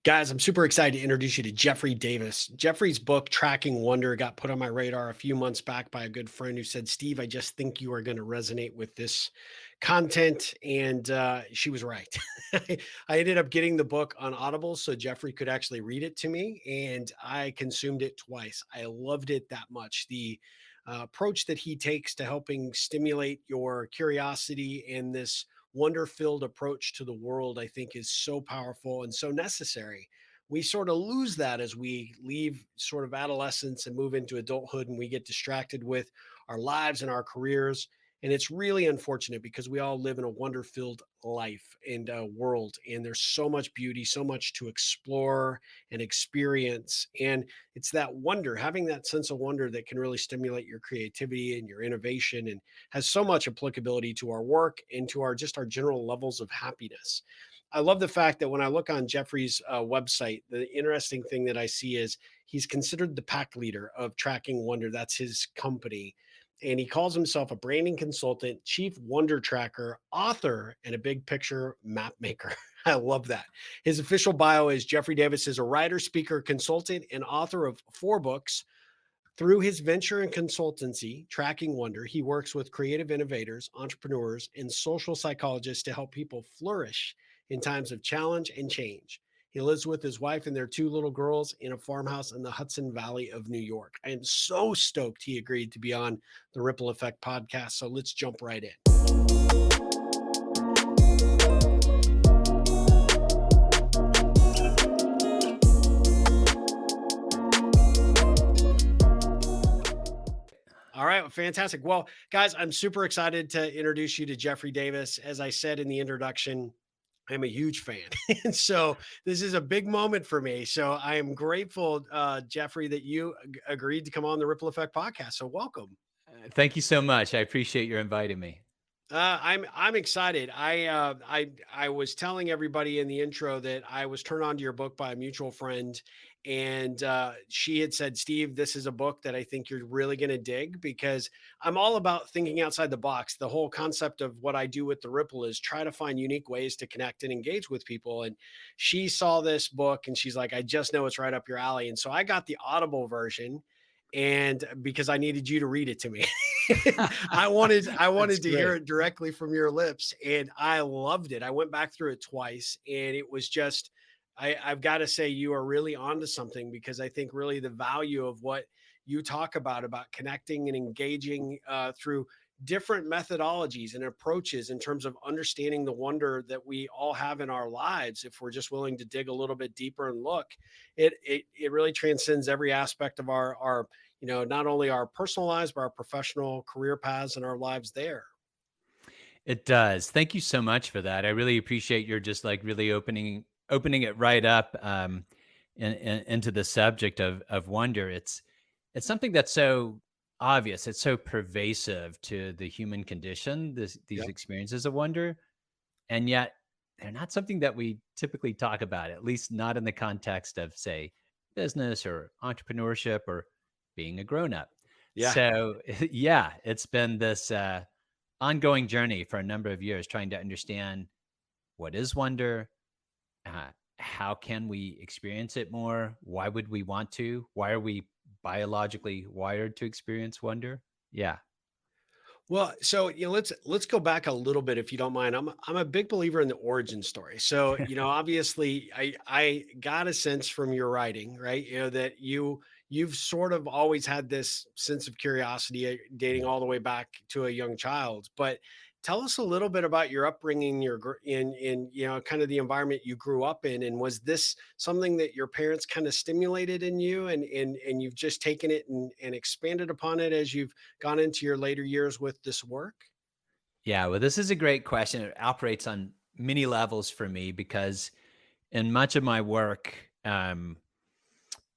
Guys, I'm super excited to introduce you to Jeffrey Davis. Jeffrey's book, Tracking Wonder, got put on my radar a few months back by a good friend who said, Steve, I just think you are going to resonate with this content. And she was right. I ended up getting the book on Audible so Jeffrey could actually read it to me. And I consumed it twice. I loved it that much. The approach that he takes to helping stimulate your curiosity and this wonder filled approach to the world, I think, is so powerful and so necessary. We sort of lose that as we leave sort of adolescence and move into adulthood, and we get distracted with our lives and our careers. And it's really unfortunate because we all live in a wonder filled life and world. And there's so much beauty, so much to explore and experience. And it's that wonder, having that sense of wonder that can really stimulate your creativity and your innovation and has so much applicability to our work and to our just our general levels of happiness. I love the fact that when I look on Jeffrey's website, the interesting thing that I see is he's considered the pack leader of Tracking Wonder. That's his company. And he calls himself a branding consultant, chief wonder tracker, author, and a big picture map maker. I love that. His official bio is Jeffrey Davis is a writer, speaker, consultant, and author of 4 books. Through his venture and consultancy, Tracking Wonder, he works with creative innovators, entrepreneurs, and social psychologists to help people flourish in times of challenge and change. He lives with his wife and their 2 little girls in a farmhouse in the Hudson Valley of New York. I am so stoked he agreed to be on the Ripple Effect podcast. So let's jump right in. All right, well, fantastic. Well, guys, I'm super excited to introduce you to Jeffrey Davis. As I said in the introduction, I'm a huge fan. And so this is a big moment for me. So I am grateful, Jeffrey, that you agreed to come on the Ripple Effect podcast. So welcome. Thank you so much. I appreciate your inviting me. I'm excited. I was telling everybody in the intro that I was turned on to your book by a mutual friend, and she had said, "Steve, this is a book that I think you're really going to dig because I'm all about thinking outside the box. The whole concept of what I do with the Ripple is try to find unique ways to connect and engage with people." And she saw this book, and she's like, "I just know it's right up your alley." And so I got the Audible version, and because I needed you to read it to me. I wanted That's to hear great. it directly from your lips, and I loved it. I went back through it twice, and it was just I've got to say you are really onto something because I think really the value of what you talk about connecting and engaging through different methodologies and approaches in terms of understanding the wonder that we all have in our lives if we're just willing to dig a little bit deeper and look it really transcends every aspect of our not only our personal lives, but our professional career paths and our lives there. It does. Thank you so much for that. I really appreciate your just like really opening it right up into the subject of wonder. It's something that's so obvious. It's so pervasive to the human condition. These Yep. experiences of wonder, and yet they're not something that we typically talk about. At least not in the context of say business or entrepreneurship or being a grown up. Yeah. So yeah, it's been this. Ongoing journey for a number of years trying to understand what is wonder, uh, how can we experience it more, why would we want to, why are we biologically wired to experience wonder. Yeah. Well, so let's go back a little bit if you don't mind. I'm a big believer in the origin story. So, obviously I got a sense from your writing, right? That you've sort of always had this sense of curiosity dating all the way back to a young child. But tell us a little bit about your upbringing, in kind of the environment you grew up in, and was this something that your parents kind of stimulated in you, and you've just taken it and expanded upon it as you've gone into your later years with this work? Yeah, well, this is a great question. It operates on many levels for me because in much of my work,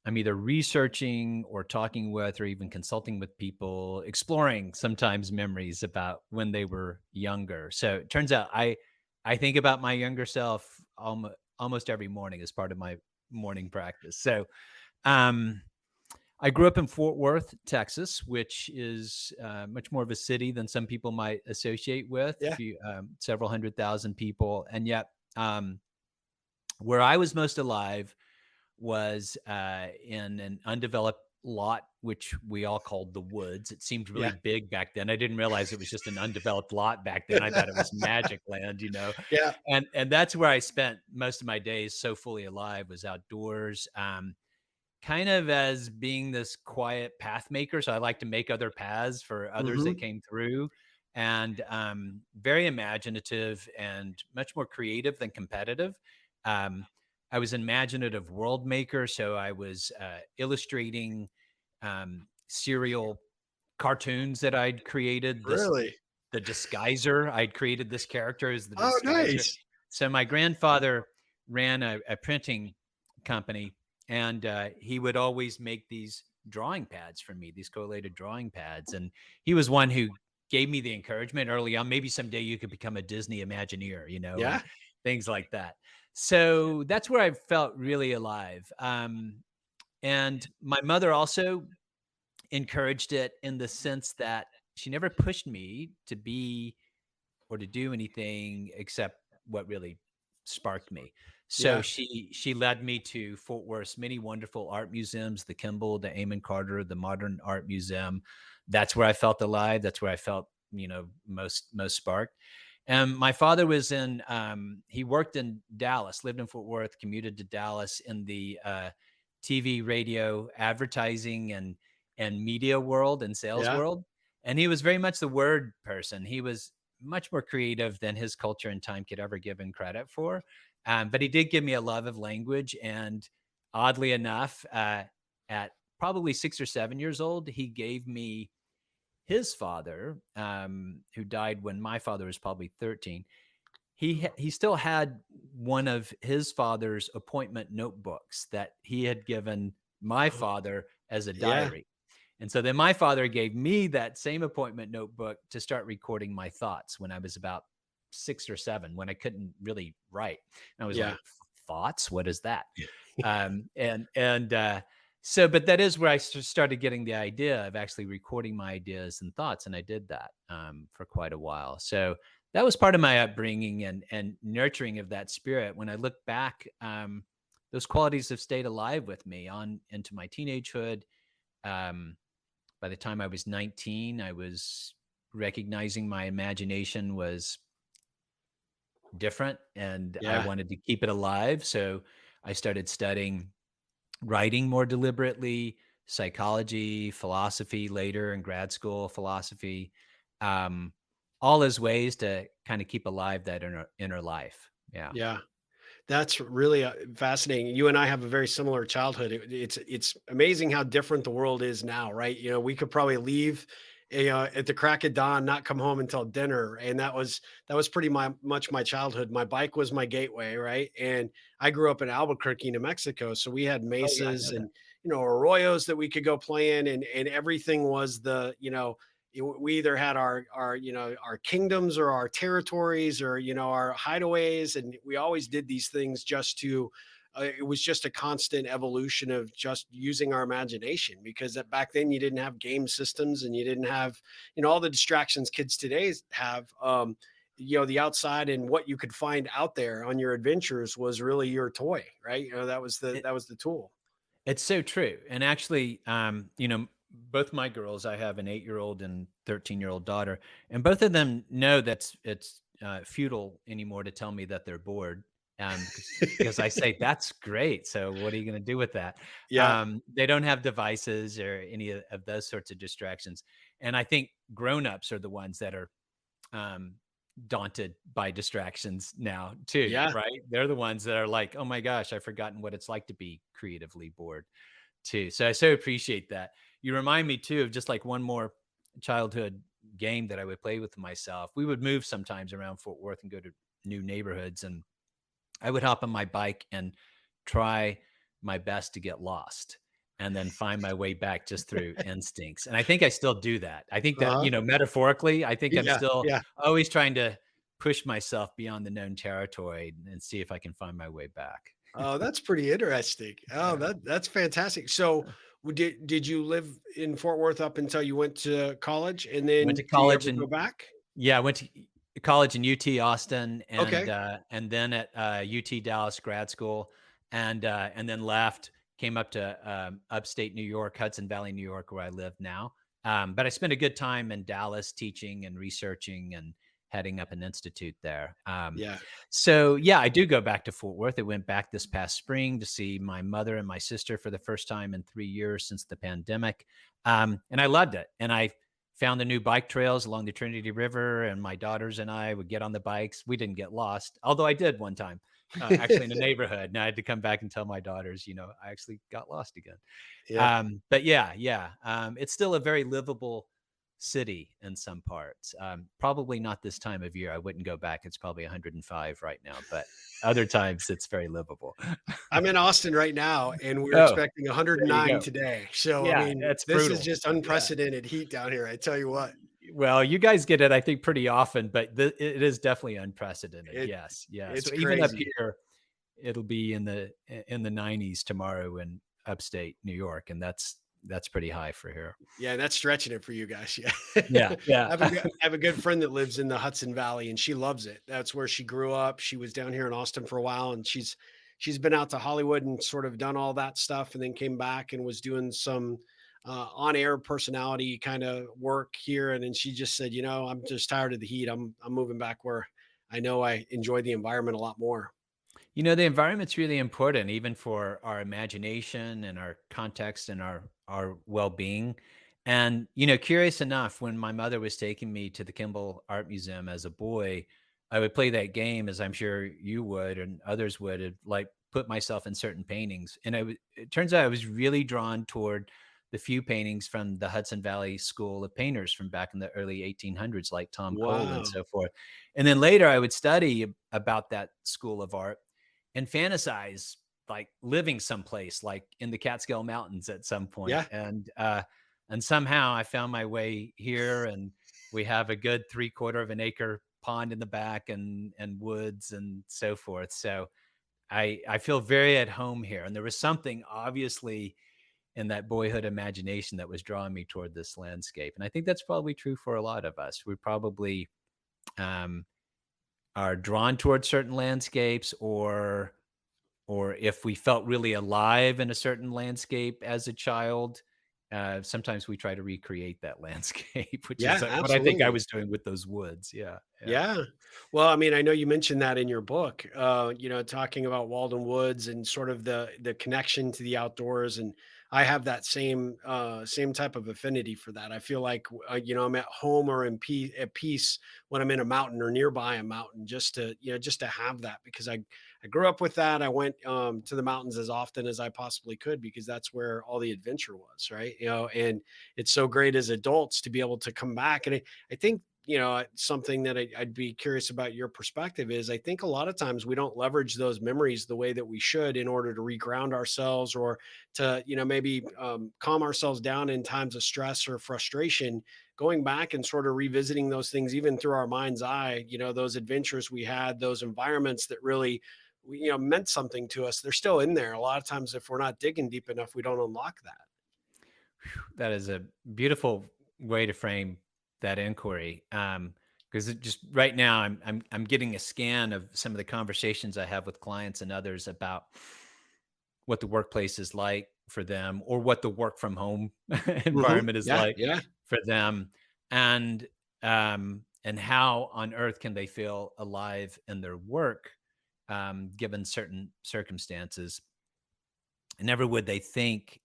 I'm either researching or talking with or even consulting with people, exploring sometimes memories about when they were younger. So it turns out I think about my younger self almost every morning as part of my morning practice. So um, I grew up in Fort Worth, Texas, which is much more of a city than some people might associate with. Yeah. Several 100,000 people, and yet. Where I was most alive was in an undeveloped lot, which we all called the woods. It seemed really Yeah. big back then. I didn't realize it was just an undeveloped lot back then. I thought it was magic land, Yeah. and that's where I spent most of my days. So fully alive was outdoors. Kind of as being this quiet path maker. So I like to make other paths for others that Mhm. came through, and very imaginative and much more creative than competitive. Um, I was an imaginative world maker. So I was illustrating serial cartoons that I'd created. Really? The Disguiser. I'd created this character as the Oh, Disguiser. nice. So my grandfather ran a printing company, and he would always make these drawing pads for me, these collated drawing pads. And he was one who gave me the encouragement early on. Maybe someday you could become a Disney Imagineer, and Yeah. things like that. So that's where I felt really alive. And my mother also encouraged it in the sense that she never pushed me to be or to do anything except what really sparked me. So Yeah. she led me to Fort Worth's many wonderful art museums, the Kimball, the Amon Carter, the Modern Art Museum. That's where I felt alive. That's where I felt, most sparked. And my father was in he worked in Dallas, lived in Fort Worth, commuted to Dallas in the TV, radio, advertising and media world and sales Yeah. world. And he was very much the word person. He was much more creative than his culture and time could ever give him credit for. But he did give me a love of language. And oddly enough, at probably 6 or 7 years old, he gave me his father, who died when my father was probably 13. He still had one of his father's appointment notebooks that he had given my Oh, father as a yeah. diary. And so then my father gave me that same appointment notebook to start recording my thoughts when I was about 6 or 7, when I couldn't really write. And I was Yeah. like, thoughts? What is that? So, but that is where I started getting the idea of actually recording my ideas and thoughts. And I did that for quite a while. So that was part of my upbringing and nurturing of that spirit. When I look back, those qualities have stayed alive with me on into my teenagehood. Um, by the time I was 19, I was recognizing my imagination was different and I Yeah. wanted to keep it alive. So I started studying writing more deliberately, psychology, philosophy later in grad school, philosophy, um, all as ways to kind of keep alive that inner life. Yeah. Yeah. That's really, fascinating. You and I have a very similar childhood. It's amazing how different the world is now, right? We could probably leave, at the crack of dawn, not come home until dinner, and that was pretty much my childhood. My bike was my gateway, right? And I grew up in Albuquerque, New Mexico, so we had Oh yeah, I mesas know that. and arroyos that we could go play in, and everything was we either had our kingdoms or our territories or our hideaways, and we always did these things just to it was just a constant evolution of just using our imagination, because back then you didn't have game systems and you didn't have all the distractions kids today have. The outside and what you could find out there on your adventures was really your toy, right? That was the It, that was the tool. it's so true. And actually, both my girls, I have an 8-year-old and 13-year-old daughter, and both of them know that it's futile anymore to tell me that they're bored. Because I say that's great. So what are you going to do with that? Yeah. They don't have devices or any of those sorts of distractions. And I think grown-ups are the ones that are um, daunted by distractions now too, Yeah. right? They're the ones that are like, oh my gosh, I've forgotten what it's like to be creatively bored too. So I so appreciate that. You remind me too of just like one more childhood game that I would play with myself. We would move sometimes around Fort Worth and go to new neighborhoods, and I would hop on my bike and try my best to get lost and then find my way back just through instincts. And I think I still do that. I think that, Uh-huh. metaphorically, I think I'm Yeah. still Yeah. always trying to push myself beyond the known territory and see if I can find my way back. Oh, that's pretty interesting. Oh, Yeah. that's fantastic. So, did you live in Fort Worth up until you went to college, and Went then to did you college ever go and back? yeah, I went to college in UT Austin, Okay. and then at UT Dallas grad school, and then left, came up to upstate New York, Hudson Valley, New York, where I live now. But I spent a good time in Dallas teaching and researching and heading up an institute there. Yeah. So yeah, I do go back to Fort Worth. I went back this past spring to see my mother and my sister for the first time in 3 years since the pandemic, and I loved it. And I found the new bike trails along the Trinity River, and my daughters and I would get on the bikes. We didn't get lost, although I did one time, actually in a neighborhood, and I had to come back and tell my daughters, I actually got lost again. Yeah. But yeah, yeah, it's still a very livable city in some parts. Probably not this time of year. I wouldn't go back. It's probably 105 right now, but other times it's very livable. I'm in Austin right now, and we're Oh, expecting there you 109 go. today. So, I Yeah, mean, that's this is brutal. just Yeah. unprecedented heat down here. I tell you what, Well, you guys get it, I think, pretty often, but it is definitely unprecedented. it Yes, yeah. it's So even up crazy. here, it'll be in the 90s tomorrow in upstate New York, and that's pretty high for here. Yeah, that's stretching it for you guys. Yeah. Yeah, I yeah. have a good friend that lives in the Hudson Valley, and she loves it. That's where she grew up. She was down here in Austin for a while, and she's been out to Hollywood and sort of done all that stuff, and then came back and was doing some on-air personality kind of work here. And then she just said, I'm just tired of the heat. I'm moving back where I know I enjoy the environment a lot more. The environment's really important even for our imagination and our context and our well-being. And, curious enough, when my mother was taking me to the Kimball Art Museum as a boy, I would play that game, as I'm sure you would and others would, like put myself in certain paintings. And it turns out I was really drawn toward the few paintings from the Hudson Valley School of Painters from back in the early 1800s, like Tom Cole and Wow. so forth. And then later I would study about that school of art and fantasize like living someplace like in the Catskill Mountains at some point. Yeah. And somehow I found my way here, and we have a good 3/4 of an acre pond in the back and woods and so forth. So I feel very at home here. And there was something obviously in that boyhood imagination that was drawing me toward this landscape. And I think that's probably true for a lot of us. We probably um, are drawn towards certain landscapes, or if we felt really alive in a certain landscape as a child, sometimes we try to recreate that landscape, which is Yeah, what I think I absolutely. was doing with those woods. Yeah, yeah. Yeah. Well, I mean, I know you mentioned that in your book, talking about Walden Woods and sort of the connection to the outdoors. And I have that same type of affinity for that. I feel like I'm at home or at peace when I'm in a mountain or nearby a mountain, just to have that, because I grew up with that. I went to the mountains as often as I possibly could because that's where all the adventure was, right? And it's so great as adults to be able to come back. And I think something that I'd be curious about your perspective is, I think a lot of times we don't leverage those memories the way that we should in order to reground ourselves, or to maybe calm ourselves down in times of stress or frustration. Going back and sort of revisiting those things even through our mind's eye, those adventures we had, those environments that really meant something to us, they're still in there. A lot of times if we're not digging deep enough, we don't unlock that. That is a beautiful way to frame that inquiry. Because just right now, I'm getting a scan of some of the conversations I have with clients and others about what the workplace is like for them, or what the work from home environment is Yeah, like yeah, for them, and and how on earth can they feel alive in their work, given certain circumstances. And never would they think,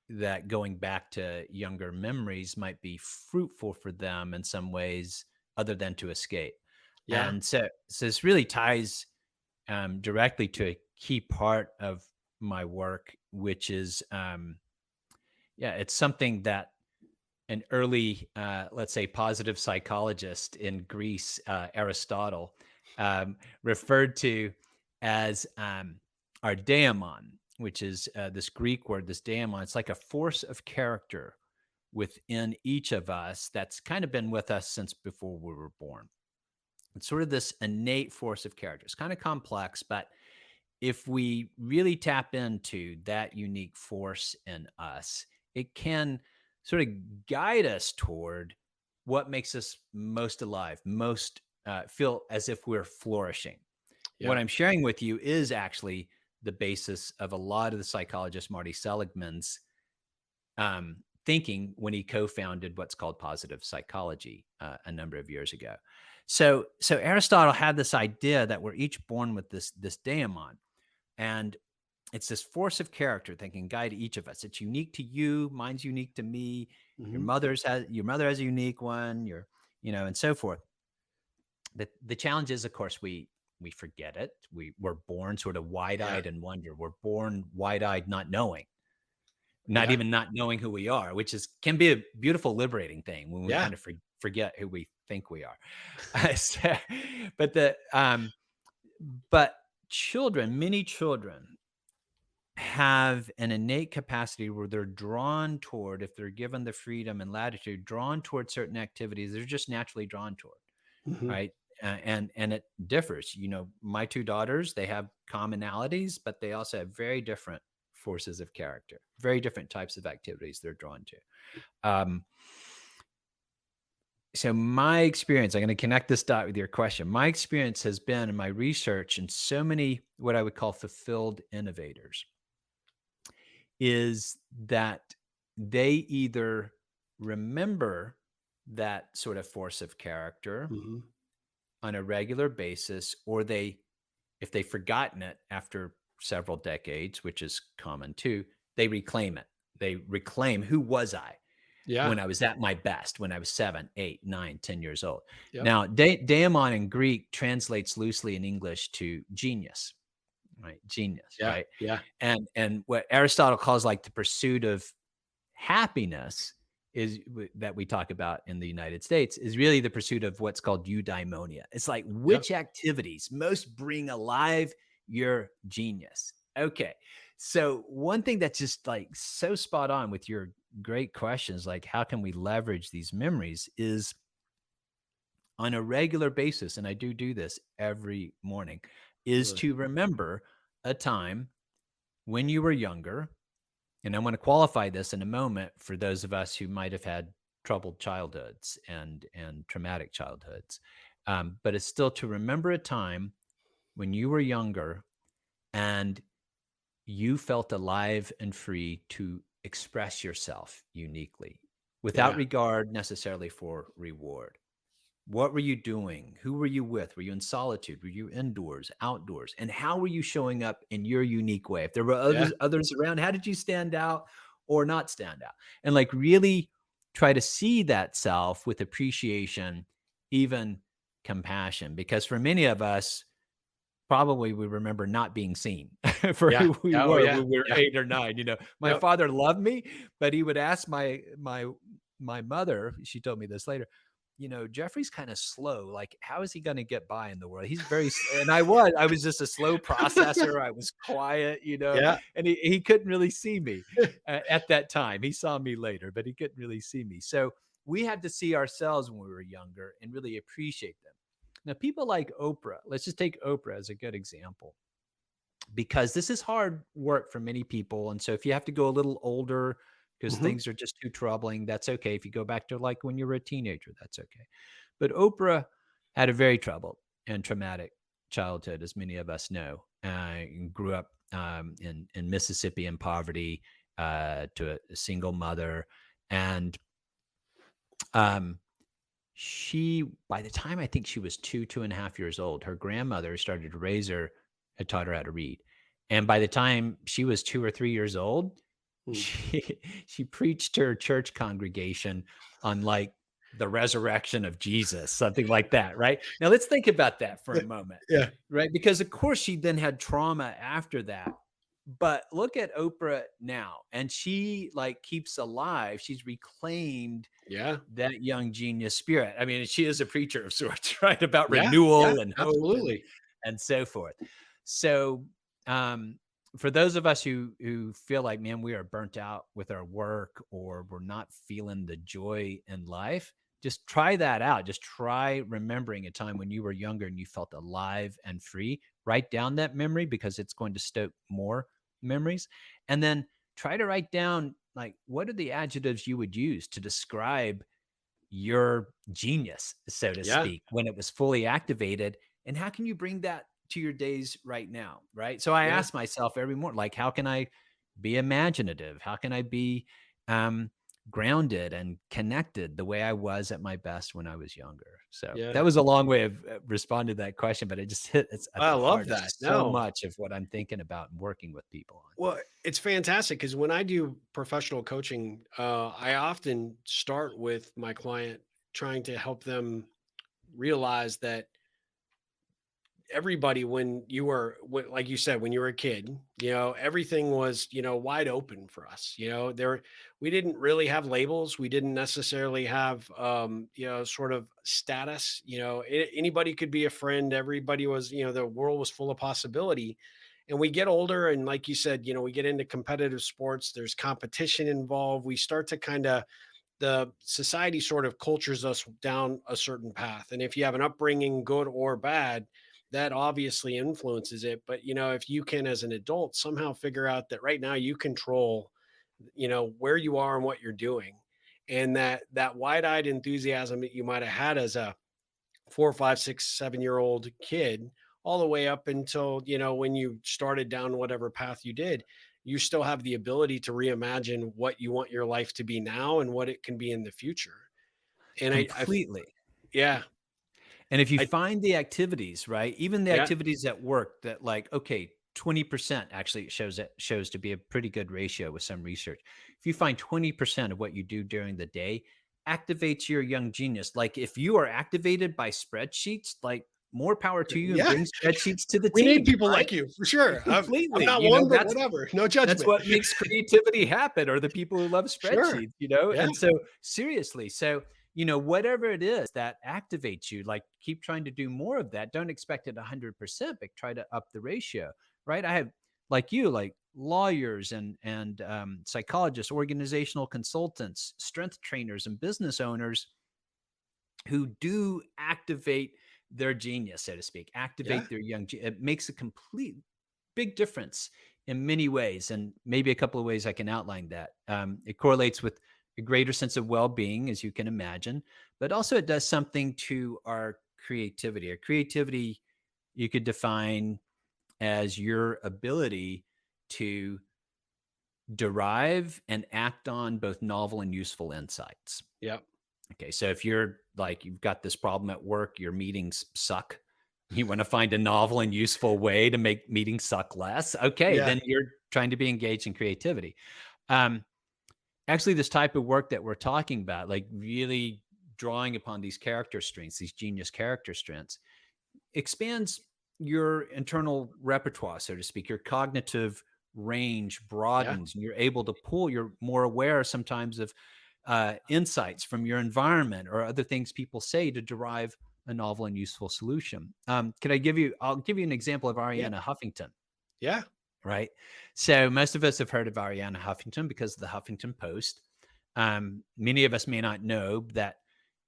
that going back to younger memories might be fruitful for them in some ways other than to escape. yeah, And so this really ties directly to a key part of my work, which is, yeah, it's something that an early, let's say, positive psychologist in Greece, Aristotle, referred to as our daemon, which is this Greek word, this daemon. It's like a force of character within each of us that's kind of been with us since before we were born. It's sort of this innate force of character. It's kind of complex, but if we really tap into that unique force in us, it can sort of guide us toward what makes us most alive, most feel as if we're flourishing. What Yeah. I'm sharing with you is actually the basis of a lot of the psychologist Marty Seligman's thinking when he co-founded what's called positive psychology a number of years ago. So Aristotle had this idea that we're each born with this daemon, and it's this force of character that can guide each of us. It's unique to you. Mine's unique to me. Hmm. Your mother has a unique one. And so forth. The challenge is, of course, we forget it. We're born sort of Yeah. wide-eyed in wonder. We're born wide-eyed, not knowing, not Yeah. even not knowing who we are, which can be a beautiful, liberating thing when we Yeah. kind of forget who we think we are. So- but the but children, many children have an innate capacity where they're drawn toward, if they're given the freedom and latitude, drawn toward certain activities they're just naturally drawn toward, Hmm. right? And it differs. My two daughters, they have commonalities, but they also have very different forces of character, very different types of activities they're drawn to. So my experience, I'm going to connect this dot with your question. My experience has been in my research and so many what I would call fulfilled innovators is that they either remember that sort of force of character Hmm. on a regular basis, or if they've forgotten it after several decades, which is common too, they reclaim it. They reclaim, who was I Yeah. when I was at my best, when I was 7, 8, 9, 10 years old? Yep. Now, daemon in Greek translates loosely in English to genius, right? Genius, Yeah. right? Yeah. And what Aristotle calls like the pursuit of happiness that we talk about in the United States is really the pursuit of what's called eudaimonia. It's like Yep. which activities most bring alive your genius. Okay. So one thing that's just like so spot on with your great questions, like how can we leverage these memories, is on a regular basis, and I do this every morning, is Really. to remember a time when you were younger. And I'm going to qualify this in a moment for those of us who might have had troubled childhoods and traumatic childhoods. But it's still to remember a time when you were younger and you felt alive and free to express yourself uniquely without Yeah. regard necessarily for reward. What were you doing? Who were you with? Were you in solitude? Were you indoors, outdoors? And how were you showing up in your unique way? If there were Yeah. others around, how did you stand out or not stand out? And like really try to see that self with appreciation, even compassion. Because for many of us, probably we remember not being seen for Yeah. who we Yeah. Oh, were yeah. when we were Yeah. 8 or 9. My Yep. father loved me, but he would ask my mother, she told me this later, Jeffrey's kind of slow. Like, how is he going to get by in the world? He's and I was just a slow processor. I was quiet, Yeah. and he couldn't really see me at that time. He saw me later, but he couldn't really see me. So we had to see ourselves when we were younger and really appreciate them. Now, people like Oprah, let's just take Oprah as a good example, because this is hard work for many people. And so if you have to go a little older because Hmm. things are just too troubling, that's okay. If you go back to like when you were a teenager, that's okay. But Oprah had a very troubled and traumatic childhood, as many of us know. Grew up in Mississippi in poverty, to a single mother. And um, by the time I think she was 2.5 years old, her grandmother started to raise her, had taught her how to read. And by the time she was 2 or 3 years old, Mm. she she preached to her church congregation on like the resurrection of Jesus, something like that. Right. Now let's think about that for a moment. Yeah. Right. Because of course she then had trauma after that. But look at Oprah now, and she like keeps alive. She's reclaimed Yeah. that young genius spirit. I mean, she is a preacher of sorts, right? About Yeah. Yeah. renewal and hope Absolutely. and so forth. So, for those of us who feel like, man, we are burnt out with our work or we're not feeling the joy in life, just try that out. Just try remembering a time when you were younger and you felt alive and free. Write down that memory because it's going to stoke more memories. And then try to write down like what are the adjectives you would use to describe your genius, so to Yeah. speak, when it was fully activated? And how can you bring that to your days right now? Right. So I Yeah. ask myself every morning, like, how can I be imaginative? How can I be um, grounded and connected the way I was at my best when I was younger? So that Yeah. was a long way of responding to that question, but it just hit it's at I the love heart of that. so No. much of what I'm thinking about and working with people on. Well, it's fantastic because when I do professional coaching, I often start with my client trying to help them realize that everybody, when you were like you said, when you were a kid, everything was, wide open for us. We didn't really have labels. We didn't necessarily have sort of status. Anybody could be a friend. Everybody was, the world was full of possibility. And we get older, and like you said, we get into competitive sports. There's competition involved. We start to kind of, the society sort of cultures us down a certain path. And if you have an upbringing, good or bad, that obviously influences it. But, if you can, as an adult, somehow figure out that right now you control, where you are and what you're doing. And that wide-eyed enthusiasm that you might have had as a 4, 5, 6, 7-year-old kid, all the way up until, when you started down whatever path you did, you still have the ability to reimagine what you want your life to be now and what it can be in the future. And Completely. yeah, And if you I, find the activities, right, even the yeah, activities at work that like, okay, 20% actually shows to be a pretty good ratio with some research. If you find 20% of what you do during the day activates your young genius, like if you are activated by spreadsheets, like more power to you and yeah, bring spreadsheets to the we need team, people right? like you for sure. I'm Completely. not You know, one, but whatever. No that's judgment. what makes creativity happen, or the people who love Sure. spreadsheets, you know? Yeah. And so seriously, so, whatever it is that activates you, like keep trying to do more of that. Don't expect it 100%, but try to up the ratio, right? I have like you, like lawyers and psychologists, organizational consultants, strength trainers, and business owners who do activate their genius, so to speak, Yeah. activate their it makes a complete big difference in many ways, and maybe a couple of ways I can outline that. It correlates with a greater sense of well-being, as you can imagine, but also it does something to our creativity. Our creativity, you could define as your ability to derive and act on both novel and useful insights. Yeah. Okay, so if you're like you've got this problem at work, your meetings suck. You want to find a novel and useful way to make meetings suck less. Okay, Yeah. then you're trying to be engaged in creativity. Um, Actually, this type of work that we're talking about, like really drawing upon these character strengths, these genius character strengths, expands your internal repertoire, so to speak. Your cognitive range Yeah. broadens, and you're able to pull. You're more aware sometimes of insights from your environment or other things people say to derive a novel and useful solution. Can I give you? I'll give you an example of Yeah. Ariana Huffington. Yeah. Right. So most of us have heard of Ariana Huffington because of the Huffington Post. Many of us may not know that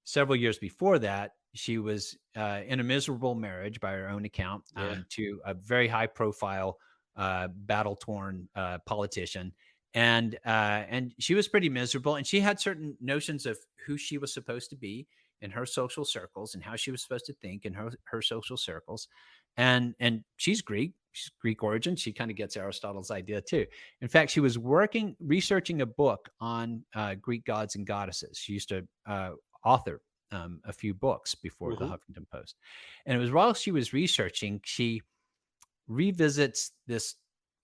several years before that, she was in a miserable marriage by her own account Yeah. to a very high profile, battle torn politician. And she was pretty miserable. And she had certain notions of who she was supposed to be in her social circles and how she was supposed to think in her social circles. And she's Greek. She's Greek origin. She kind of gets Aristotle's idea too. In fact, she was researching a book on Greek gods and goddesses. She used to author a few books before the Hmm. Huffington Post. And it was while she was researching, she revisits this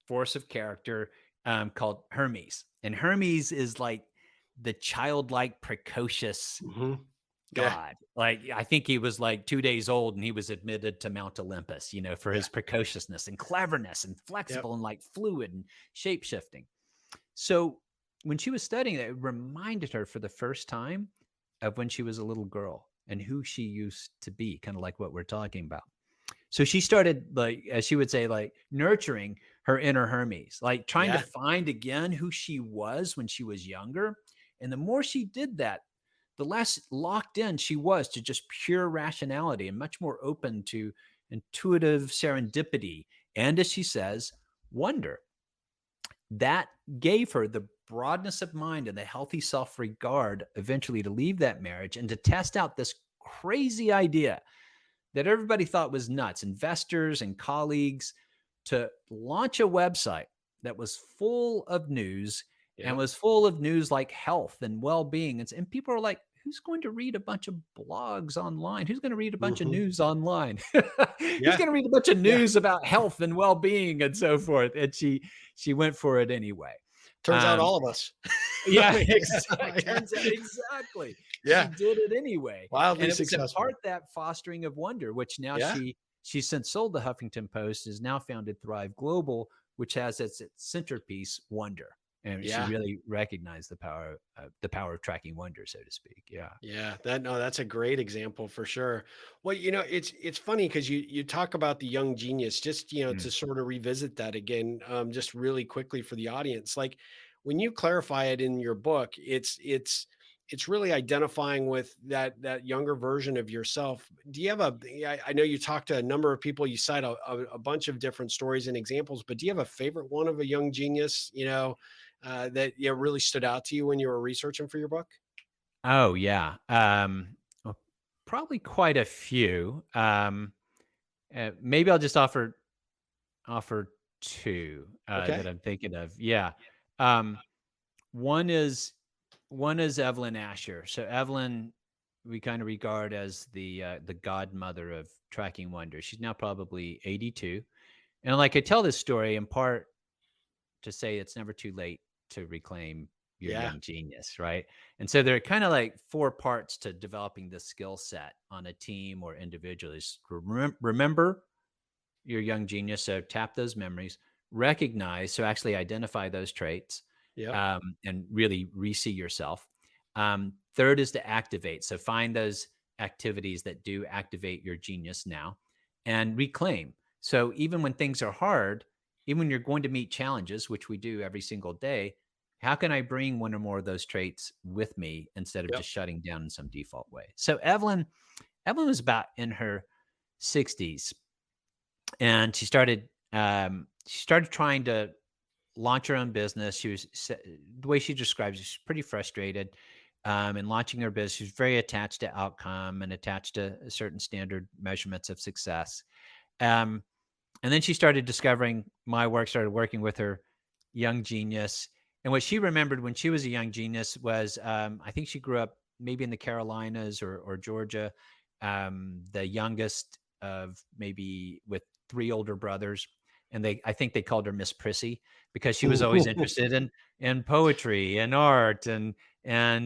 force of character called Hermes. And Hermes is like the childlike, precocious Hmm. Yeah. God. Like, I think he was like 2 days old and he was admitted to Mount Olympus, for Yeah. his precociousness and cleverness and Yep. flexible and like fluid and shape shifting. So when she was studying that, it reminded her for the first time of when she was a little girl and who she used to be, kind of like what we're talking about. So she started, like, as she would say, like nurturing her inner Hermes, like trying to Yeah. find again who she was when she was younger. And the more she did that, the less locked in she was to just pure rationality and much more open to intuitive serendipity. And as she says, wonder. That gave her the broadness of mind and the healthy self-regard eventually to leave that marriage and to test out this crazy idea that everybody thought was nuts, investors and colleagues, to launch a website that was full of news and Yep. was full of news like health and well-being. And people are like, who's going to read a bunch of blogs online? Who's going to read a bunch of Mhm. news online? Who's Yeah. going to read a bunch of Yeah. news about health and well-being and so forth? And she went for it anyway. Turns out Um, all of us. I yeah, mean, yeah. turns out exactly. She Yeah. did it anyway, Wildly and it was in successful. part that fostering of wonder, which now Yeah. she's since sold the Huffington Post, has now founded Thrive Global, which has its centerpiece wonder, and she Yeah. really recognized the power of tracking wonder, so to speak. Yeah. Yeah, that's a great example for sure. Well, it's funny because you talk about the young genius, just Mm. to sort of revisit that again, just really quickly for the audience. Like when you clarify it in your book, it's really identifying with that younger version of yourself. Do you have I know you talked to a number of people, you cite a bunch of different stories and examples, but do you have a favorite one of a young genius, that really stood out to you when you were researching for your book? Oh, yeah. Well, probably quite a few. Maybe I'll just offer 2, that Okay. I'm thinking of. Yeah. Um, one is one is Evelyn Asher. So Evelyn, we kind of regard as the godmother of tracking wonders. She's now probably 82. And like I tell this story in part to say it's never too late to reclaim your Yeah. young genius, right? And so there are kind of like 4 parts to developing this skill set on a team or individually. Remember your young genius. So tap those memories, recognize, so actually identify those traits, Yep. and really re-see yourself. Third is to activate. So find those activities that do activate your genius now and reclaim. So even when things are hard, even when you're going to meet challenges, which we do every single day, how can I bring one or more of those traits with me instead of Yep. just shutting down in some default way? So Evelyn was about in her 60s, and she started trying to launch her own business. The way she describes it, she's pretty frustrated, in launching her business. She's very attached to outcome and attached to certain standard measurements of success. Um, and then she started discovering my work, started working with her young genius. And what she remembered when she was a young genius was, I think she grew up maybe in the Carolinas or Georgia, the youngest of maybe with 3 older brothers. And I think they called her Miss Prissy because she was always interested in poetry and art and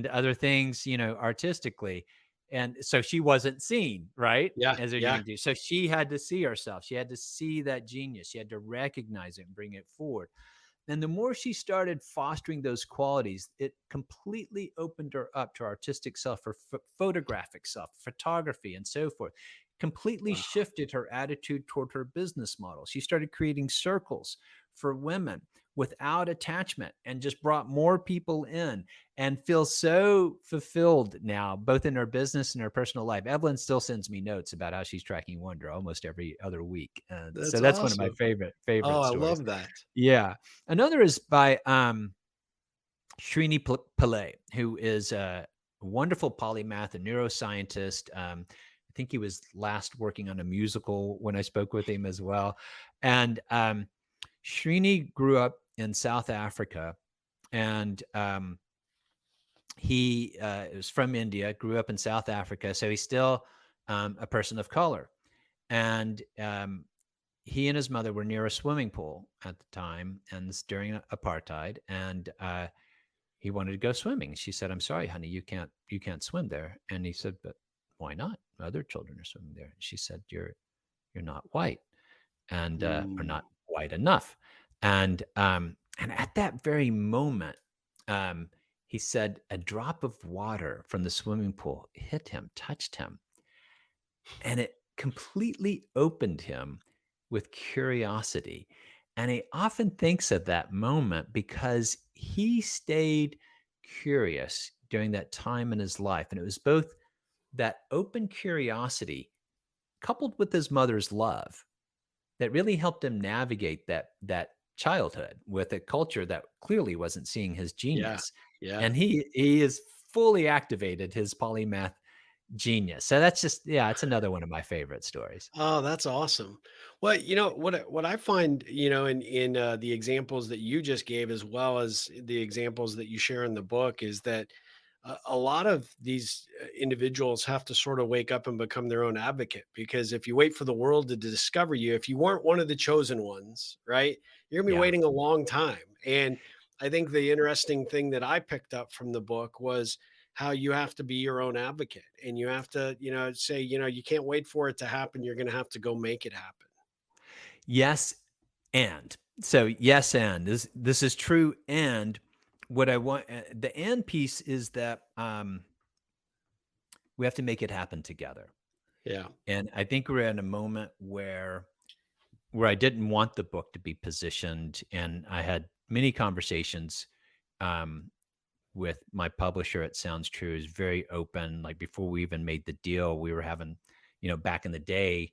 other things, artistically. And so she wasn't seen, right? Yeah. As a Yeah. young dude. So she had to see herself. She had to see that genius. She had to recognize it and bring it forward. And the more she started fostering those qualities, it completely opened her up to her artistic self, her photographic self, photography, and so forth. Completely Wow. shifted her attitude toward her business model. She started creating circles for women without attachment and just brought more people in and feels so fulfilled now, both in her business and her personal life. Evelyn still sends me notes about how she's tracking wonder almost every other week. And so That's that's one of my awesome. Oh, favorite I stories. love that. Yeah. Another is by Srini Palais, who is a wonderful polymath, a neuroscientist. I think he was last working on a musical when I spoke with him as well. And Srini grew up in South Africa, and he was from India, grew up in South Africa, so he's still a person of color. And he and his mother were near a swimming pool at the time, and this during apartheid, and he wanted to go swimming. She said, "I'm sorry, honey, you can't swim there." And he said, "But why not? Other children are swimming there." And she said, "You're not white, and or Mm. not white enough." And at that very moment, um, he said a drop of water from the swimming pool hit him, touched him, and it completely opened him with curiosity. And he often thinks of that moment because he stayed curious during that time in his life. And it was both that open curiosity coupled with his mother's love that really helped him navigate that childhood with a culture that clearly wasn't seeing his Yeah. genius. Yeah. And he is fully activated his polymath genius. So that's just yeah, it's another one of my favorite stories. Oh, that's awesome. Well, what I find, in the examples that you just gave, as well as the examples that you share in the book, is that a lot of these individuals have to sort of wake up and become their own advocate. Because if you wait for the world to discover you, if you weren't one of the chosen ones, right, you're gonna be Yeah. waiting a long time. And I think the interesting thing that I picked up from the book was how you have to be your own advocate, and you have to, say, you can't wait for it to happen. You're going to have to go make it happen. Yes, and. So yes, and this is true. And what I want the and piece is that we have to make it happen together. Yeah. And I think we're in a moment where I didn't want the book to be positioned, and I had many conversations um, with my publisher at Sounds True is very open. Like before we even made the deal, we were having, back in the day,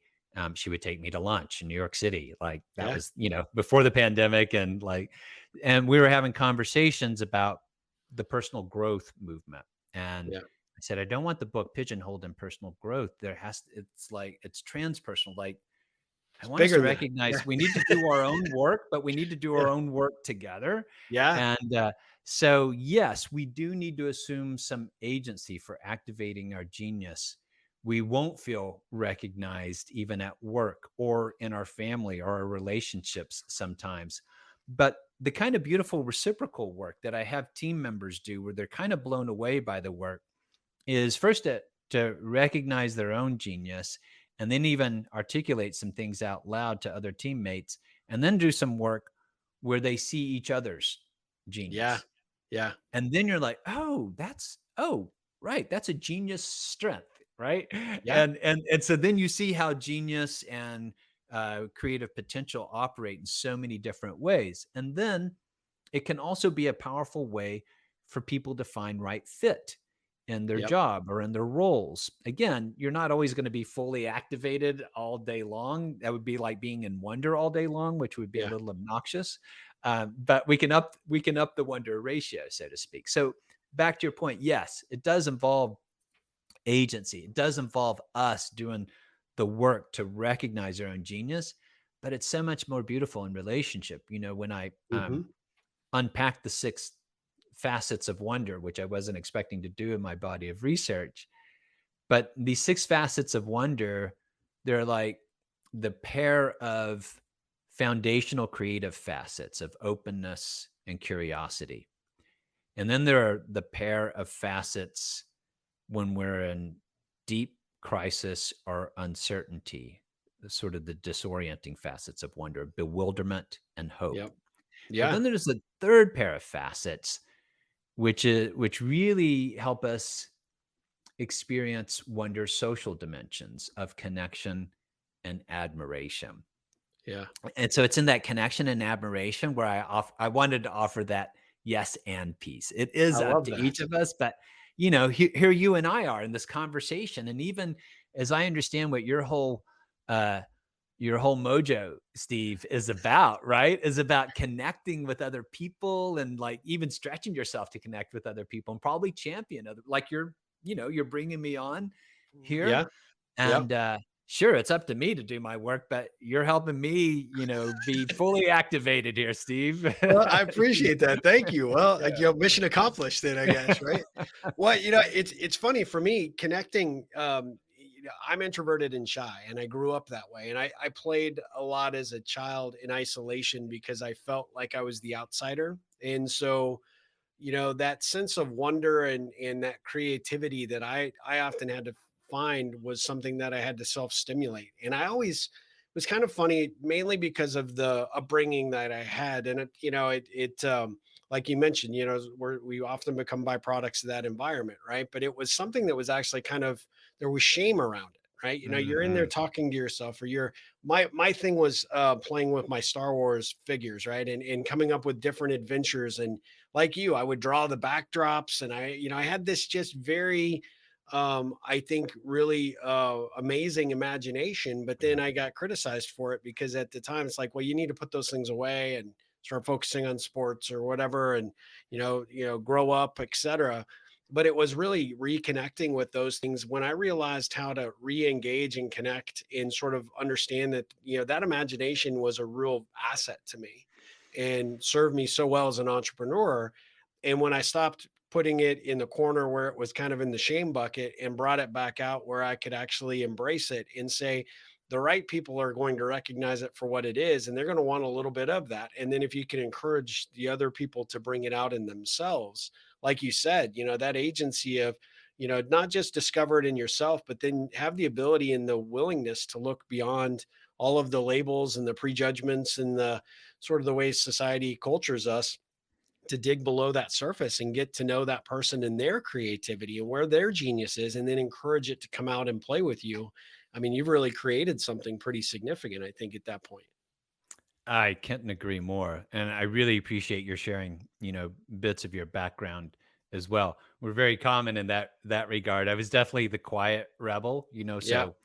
she would take me to lunch in New York City. Like that Yeah. was, before the pandemic, and we were having conversations about the personal growth movement. And Yeah. I said, I don't want the book pigeonholed in personal growth. It's like it's transpersonal. Like I It's want us bigger to than that. Yeah. recognize we need to do our own work, but we need to do Yeah. our own work together. Yeah. And so, yes, we do need to assume some agency for activating our genius. We won't feel recognized even at work or in our family or our relationships sometimes. But the kind of beautiful reciprocal work that I have team members do where they're kind of blown away by the work is first to recognize their own genius and then even articulate some things out loud to other teammates and then do some work where they see each other's Yeah. genius. Yeah. And then you're like, oh, right, that's a genius strength, right? Yeah. And so then you see how genius and creative potential operate in so many different ways. And then it can also be a powerful way for people to find right fit in their Yep. job or in their roles. Again, you're not always going to be fully activated all day long. That would be like being in wonder all day long, which would be a Yeah. little obnoxious. But we can up the wonder ratio, so to speak. So back to your point, yes, it does involve agency. It does involve us doing the work to recognize our own genius, but it's so much more beautiful in relationship. When I Hmm. unpack the 6 facets of wonder, which I wasn't expecting to do in my body of research. But these 6 facets of wonder, they're like the pair of foundational creative facets of openness and curiosity. And then there are the pair of facets when we're in deep crisis or uncertainty, sort of the disorienting facets of wonder, bewilderment and hope. Yep. But Yeah. then there's the third pair of facets which really help us experience wonder's social dimensions of connection and admiration. Yeah. And so it's in that connection and admiration where I wanted to offer that yes and piece. It I is up love to that. each of us, but here you and I are in this conversation, and even as I understand what uh, your whole mojo, Steve, is about, right? Is about connecting with other people and like even stretching yourself to connect with other people and probably champion other, like you're bringing me on here Yeah. Yep. and, sure, it's up to me to do my work, but you're helping me, be fully activated here, Steve. Well, I appreciate that. Thank you. Well, Yeah. mission accomplished then, I guess, right? Well, it's funny for me connecting. I'm introverted and shy, and I grew up that way. And I played a lot as a child in isolation because I felt like I was the outsider. And so, that sense of wonder and that creativity that I often had to find was something that I had to self-stimulate. And I always was kind of funny, mainly because of the upbringing that I had. And it like you mentioned, we often become byproducts of that environment, right? But it was something that was actually kind of, there was shame around it. Right. You're in there Mhm. talking to yourself, or my thing was playing with my Star Wars figures, right? And coming up with different adventures. And like you, I would draw the backdrops, and I had this just very, I think, really amazing imagination. But then Yeah. I got criticized for it because at the time it's like, well, you need to put those things away, and start focusing on sports or whatever, and grow up, etc. But it was really reconnecting with those things when I realized how to re-engage and connect and sort of understand that that imagination was a real asset to me and served me so well as an entrepreneur. And when I stopped putting it in the corner where it was kind of in the shame bucket and brought it back out where I could actually embrace it and say, the right people are going to recognize it for what it is, and they're going to want a little bit of that. And then if you can encourage the other people to bring it out in themselves, like you said, that agency of, not just discover it in yourself, but then have the ability and the willingness to look beyond all of the labels and the prejudgments and the sort of the ways society cultures us, to dig below that surface and get to know that person and their creativity and where their genius is, and then encourage it to come out and play with you. I mean, you've really created something pretty significant, I think, at that point. I couldn't agree more, and I really appreciate your sharing, bits of your background as well. We're very common in that regard. I was definitely the quiet rebel, Yeah. so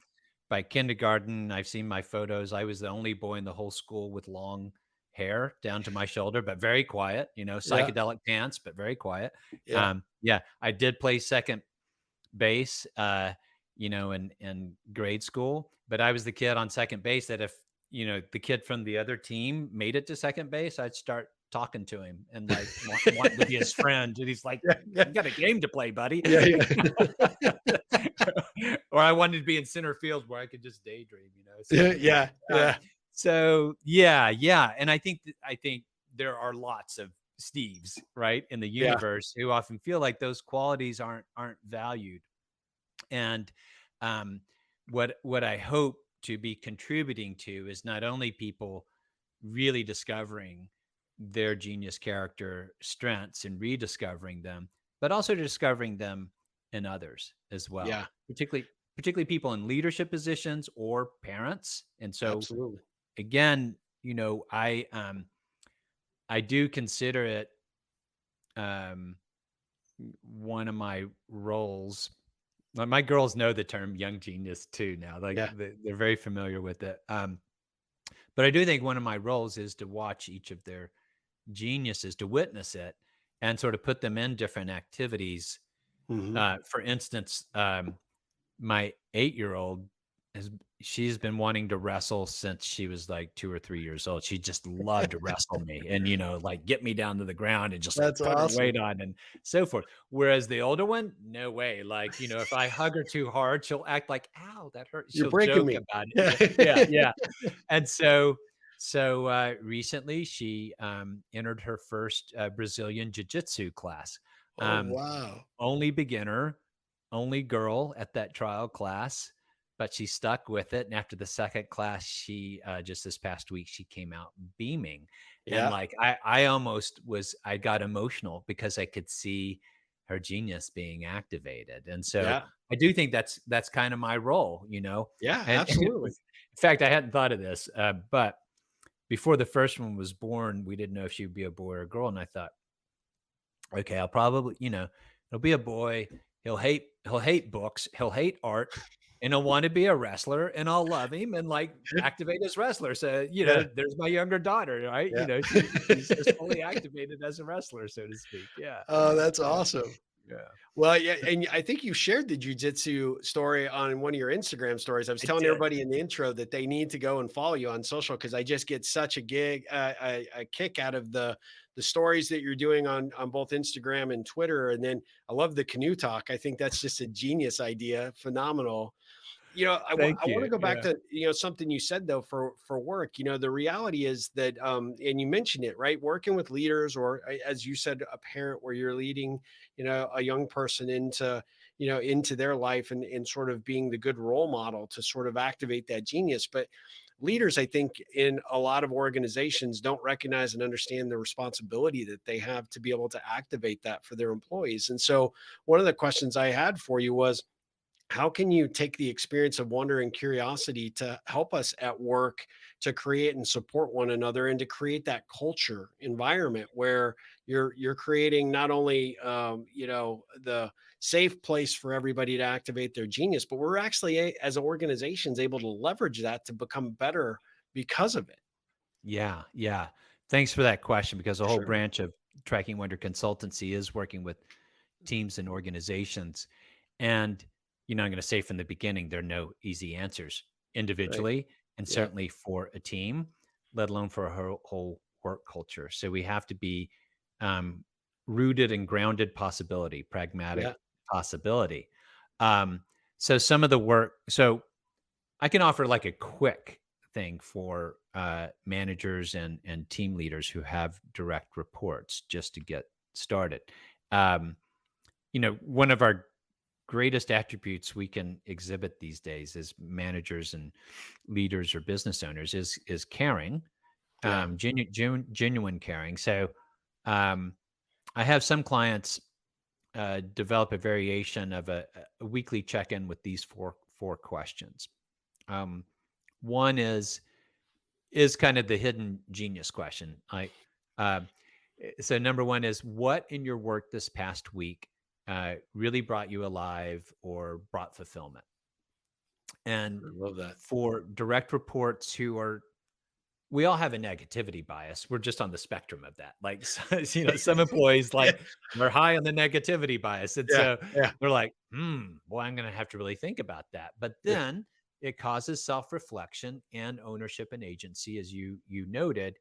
by kindergarten, I've seen my photos. I was the only boy in the whole school with long hair down to my shoulder, but very quiet, Yeah. psychedelic pants, but very quiet. Yeah. Yeah, I did play second base, in grade school, but I was the kid on second base that if, the kid from the other team made it to second base, I'd start talking to him and like wanting to be his friend. And he's like, Yeah. Yeah. "You got a game to play, buddy." Yeah. Yeah. Or I wanted to be in center field where I could just daydream, Yeah. Yeah. um, Yeah. yeah. And I think there are lots of Steves, right, in the Yeah. universe who often feel like those qualities aren't valued. And um, what I hope to be contributing to is not only people really discovering their genius character strengths and rediscovering them, but also discovering them in others as well, Yeah. particularly people in leadership positions or parents. And so Absolutely. again, I do consider it um, one of my roles. My girls know the term young genius too now. Like Yeah. they're very familiar with it. But I do think one of my roles is to watch each of their geniuses, to witness it, and sort of put them in different activities. Hmm. For instance, my 8-year-old has she's been wanting to wrestle since she was like 2 or 3 years old. She just loved to wrestle me and, like get me down to the ground and just like That's put her awesome. weight on and so forth. Whereas the older one, no way. Like, if I hug her too hard, she'll act like, "Ow, that hurt." You're She'll breaking joke me. about it. Yeah. Yeah. And recently she entered her first Brazilian jiu-jitsu class. Oh, Um, wow. Only beginner, only girl at that trial class, but she stuck with it. And after the second class, she just this past week, she came out beaming. And Yeah. like I got emotional because I could see her genius being activated. And so Yeah. I do think that's kind of my role, Yeah. And Absolutely. in fact, I hadn't thought of this, but before the first one was born, we didn't know if she would be a boy or a girl. And I thought, okay, I'll probably, it'll be a boy. He'll hate books. He'll hate art, and he'll want to be a wrestler. And I'll love him and like activate as wrestler. So Yeah. there's my younger daughter, right? Yeah. She's just fully activated as a wrestler, so to speak. Yeah, Oh, that's yeah, awesome. yeah. Well, yeah, and I think you shared the jujitsu story on one of your Instagram stories. I was I telling did. everybody in the intro that they need to go and follow you on social because I just get such a kick out of the stories that you're doing on both Instagram and Twitter. And then I love the canoe talk. I think that's just a genius idea, phenomenal. Thank I want to you. go back Yeah, to something you said though for work. The reality is that and you mentioned it, right, working with leaders, or as you said, a parent where you're leading a young person into their life, and sort of being the good role model to sort of activate that genius. But leaders, I think, in a lot of organizations don't recognize and understand the responsibility that they have to be able to activate that for their employees. And so one of the questions I had for you was, how can you take the experience of wonder and curiosity to help us at work to create and support one another, and to create that culture environment where you're creating not only the safe place for everybody to activate their genius, but we're actually as organizations able to leverage that to become better because of it. yeah. Thanks for that question because a whole Sure. branch of Tracking Wonder Consultancy is working with teams and organizations. And, I'm going to say from the beginning, there are no easy answers Right. individually and Yep. certainly for a team, let alone for a whole work culture. So we have to be um, rooted and grounded possibility, pragmatic Yeah. possibility. Um, so some of the work, so I can offer like a quick thing for managers and team leaders who have direct reports just to get started. Um, one of our greatest attributes we can exhibit these days as managers and leaders or business owners is caring, Yeah. genuine caring. So um, I have some clients develop a variation of a weekly check-in with these four questions. Um, One is kind of the hidden genius question. Uh, so number one is, what in your work this past week really brought you alive or brought fulfillment? And I love that. for direct reports who are, we all have a negativity bias. We're just on the spectrum of that. Like, some employees, Yeah. like, they're high on the negativity bias. And Yeah. so Yeah. they're like, boy, I'm going to have to really think about that. But Yeah. then it causes self-reflection and ownership and agency, as you noted.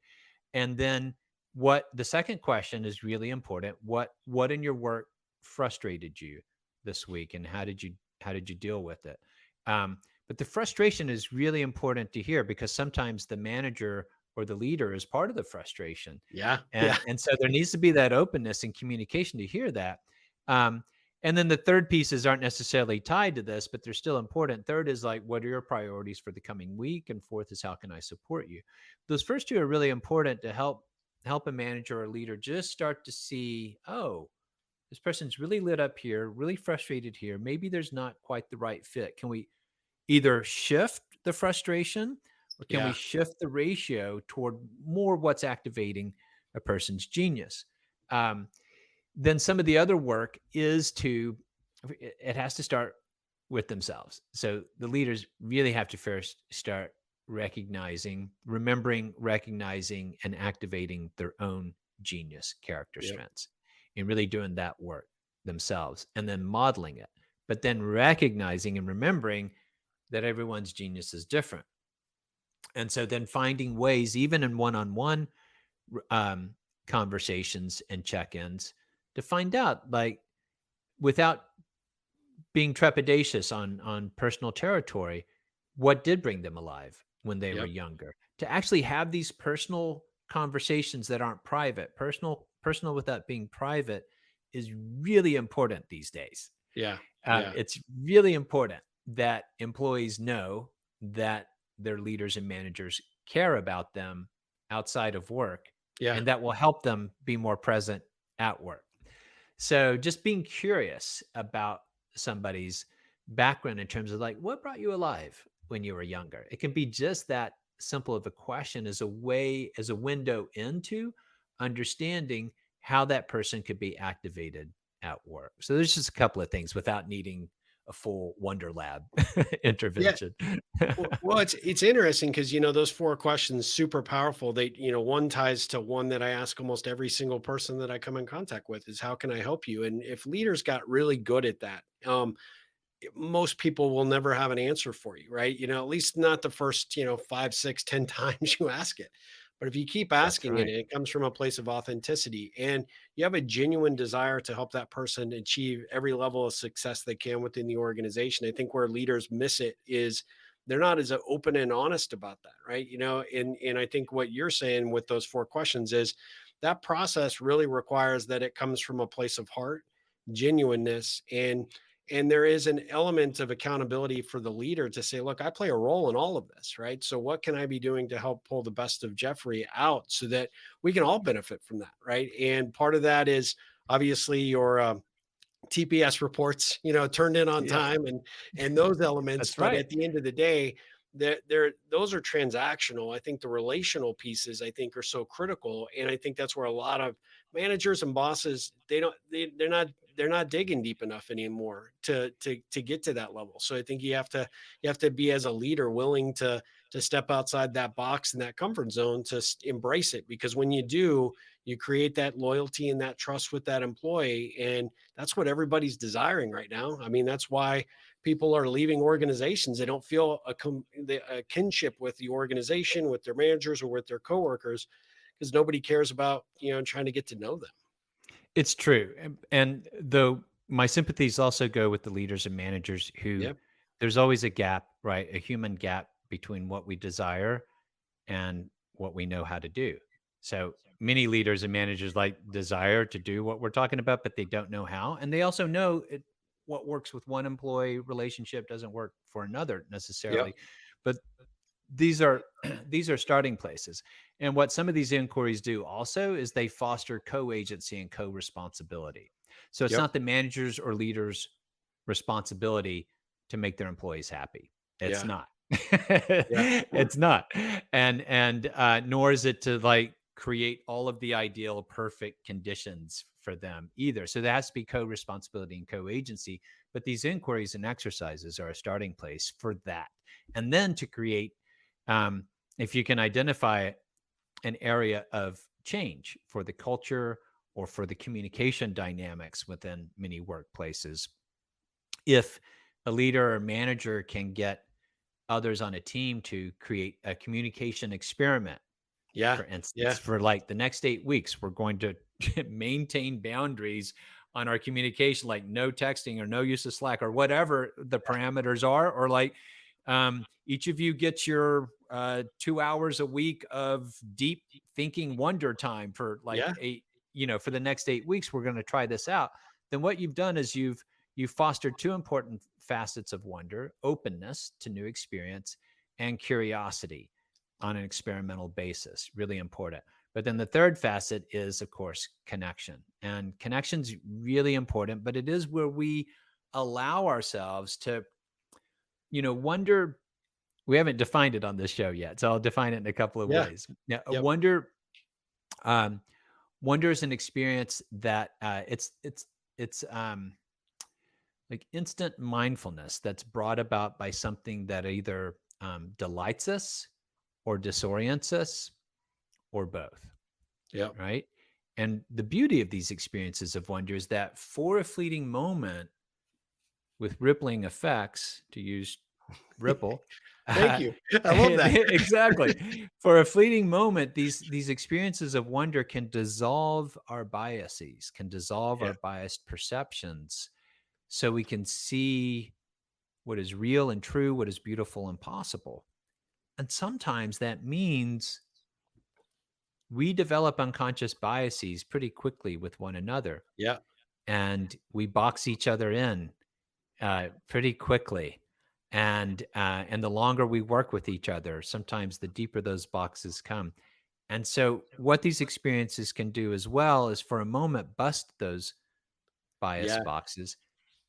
And then what the second question is really important. What in your work frustrated you this week, and how did you deal with it? But the frustration is really important to hear because sometimes the manager or the leader is part of the frustration. Yeah. Yeah. And so there needs to be that openness and communication to hear that. Um, and then the third pieces aren't necessarily tied to this, but they're still important. Third is like, what are your priorities for the coming week? And fourth is, how can I support you? Those first two are really important to help a manager or leader just start to see, oh, this person's really lit up here, really frustrated here. Maybe there's not quite the right fit. Can we either shift the frustration, or can we Yeah. shift the ratio toward more what's activating a person's genius? Um, then some of the other work is it has to start with themselves. So the leaders really have to first start recognizing and activating their own genius, character Yep. strengths, and really doing that work themselves and then modeling it, but then recognizing and remembering that everyone's genius is different. And so then finding ways, even in one-on-one um, conversations and check-ins, to find out, like, without being trepidatious on personal territory, what did bring them alive when they were Yep. younger. To actually have these personal conversations that aren't private, personal without being private, is really important these days. Yeah. Yeah. It's really important that employees know that their leaders and managers care about them outside of work, Yeah. and that will help them be more present at work. So just being curious about somebody's background in terms of, like, what brought you alive when you were younger? It can be just that simple of a question, as a window into understanding how that person could be activated at work. So there's just a couple of things without needing a full Wonder Lab Yeah. intervention. Well, it's interesting because those four questions super powerful. They one ties to one that I ask almost every single person that I come in contact with is how can I help you? And if leaders got really good at that, most people will never have an answer for you, right? At least not the first 5, 6, 10 times you ask it. But if you keep That's asking it, right. and it comes from a place of authenticity, and you have a genuine desire to help that person achieve every level of success they can within the organization. I think where leaders miss it is they're not as open and honest about that, right? And I think what you're saying with those four questions is that process really requires that it comes from a place of heart, genuineness, and there is an element of accountability for the leader to say, look, I play a role in all of this, right? So what can I be doing to help pull the best of Jeffrey out so that we can all benefit from that, right? And part of that is obviously your TPS reports, turned in on Yeah, time and those elements. that's But right. at the end of the day, those are transactional. I think the relational pieces I think are so critical, and I think that's where a lot of managers and bosses they're not digging deep enough anymore to get to that level. So I think you have to be as a leader willing to to step outside that box and that comfort zone to embrace it. Because when you do, you create that loyalty and that trust with that employee. And that's what everybody's desiring right now. I mean, that's why people are leaving organizations. They don't feel a kinship with the organization, with their managers, or with their coworkers, because nobody cares about, trying to get to know them. It's true. And though my sympathies also go with the leaders and managers who Yep. there's always a gap, right? A human gap between what we desire and what we know how to do. So many leaders and managers like desire to do what we're talking about, but they don't know how. And they also know what works with one employee relationship doesn't work for another Yep. necessarily. But these are these are starting places. And what some of these inquiries do also is they foster co-agency and co-responsibility. So it's Yep. not the managers or leaders responsibility to make their employees happy. It's Yeah. not. Yeah. It's not. And nor is it to like create all of the ideal perfect conditions for them either. So there has to be co-responsibility and co-agency, but these inquiries and exercises are a starting place for that. And then to create if you can identify an area of change for the culture or for the communication dynamics within many workplaces, if a leader or manager can get others on a team to create a communication experiment, Yeah. for instance, Yeah. for like the next 8 weeks, we're going to maintain boundaries on our communication, like no texting or no use of Slack or whatever the parameters are, or like each of you gets your 2 hours a week of deep thinking wonder time for like Yeah. for the next 8 weeks, we're going to try this out. Then what you've done is you've fostered two important facets of wonder: openness to new experience and curiosity on an experimental basis. Really important. But then the third facet is, of course, connection. And connection's really important, but it is where we allow ourselves to, wonder. We haven't defined it on this show yet, so I'll define it in a couple of Yeah. ways. Now, Yep. um, wonder is an experience that it's like instant mindfulness that's brought about by something that either delights us or disorients us or both, Yep. right? And the beauty of these experiences of wonder is that for a fleeting moment with rippling effects, to use Ripple, Thank uh, you. I love that. exactly. For a fleeting moment, these experiences of wonder can dissolve our biases, can dissolve Yeah. our biased perceptions, so we can see what is real and true, what is beautiful and possible. And sometimes that means we develop unconscious biases pretty quickly with one another, Yeah. and we box each other in pretty quickly. And the longer we work with each other, sometimes the deeper those boxes come. And so, what these experiences can do as well is, for a moment, bust those bias Yeah. boxes,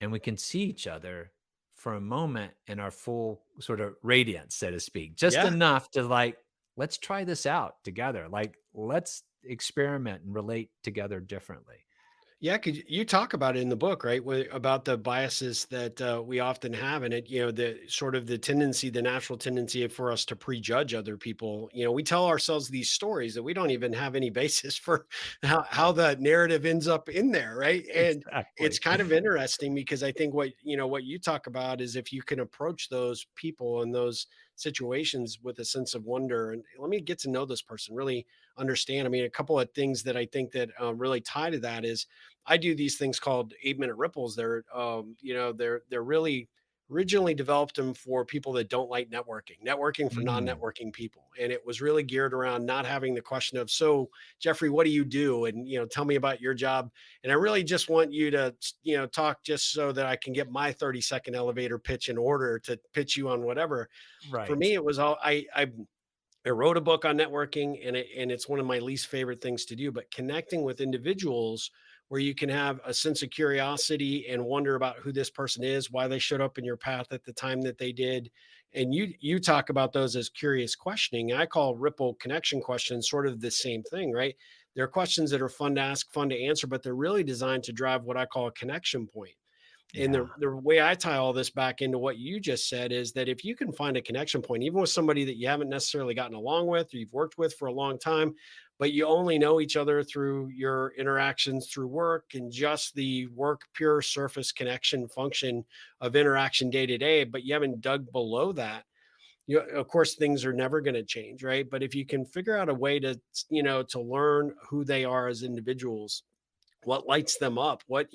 and we can see each other for a moment in our full sort of radiance, so to speak, just Yeah. enough to like, let's try this out together. Like, let's experiment and relate together differently. Yeah, could you talk about it in the book, right? About the biases that we often have in it, the sort of the tendency, the natural tendency for us to prejudge other people. We tell ourselves these stories that we don't even have any basis for how the narrative ends up in there, right? And it's Exactly. kind of interesting because I think what you talk about is if you can approach those people and those situations with a sense of wonder and let me get to know this person, really understand. I mean, a couple of things that I think that really tie to that is I do these things called 8-minute ripples. They're really originally developed them for people that don't like networking for Mm, non-networking people. And it was really geared around not having the question of, so Jeffrey, what do you do? And, tell me about your job. And I really just want you to, talk just so that I can get my 30-second elevator pitch in order to pitch you on whatever. For right. me, it was all I wrote a book on networking and it's one of my least favorite things to do, but connecting with individuals where you can have a sense of curiosity and wonder about who this person is, why they showed up in your path at the time that they did. And you talk about those as curious questioning. I call ripple connection questions sort of the same thing, right? They're questions that are fun to ask, fun to answer, but they're really designed to drive what I call a connection point. And Yeah. the way I tie all this back into what you just said is that if you can find a connection point, even with somebody that you haven't necessarily gotten along with or you've worked with for a long time, but you only know each other through your interactions through work and just the work pure surface connection function of interaction day to day, but you haven't dug below that, you of course things are never going to change, right? But if you can figure out a way to, to learn who they are as individuals, what lights them up, what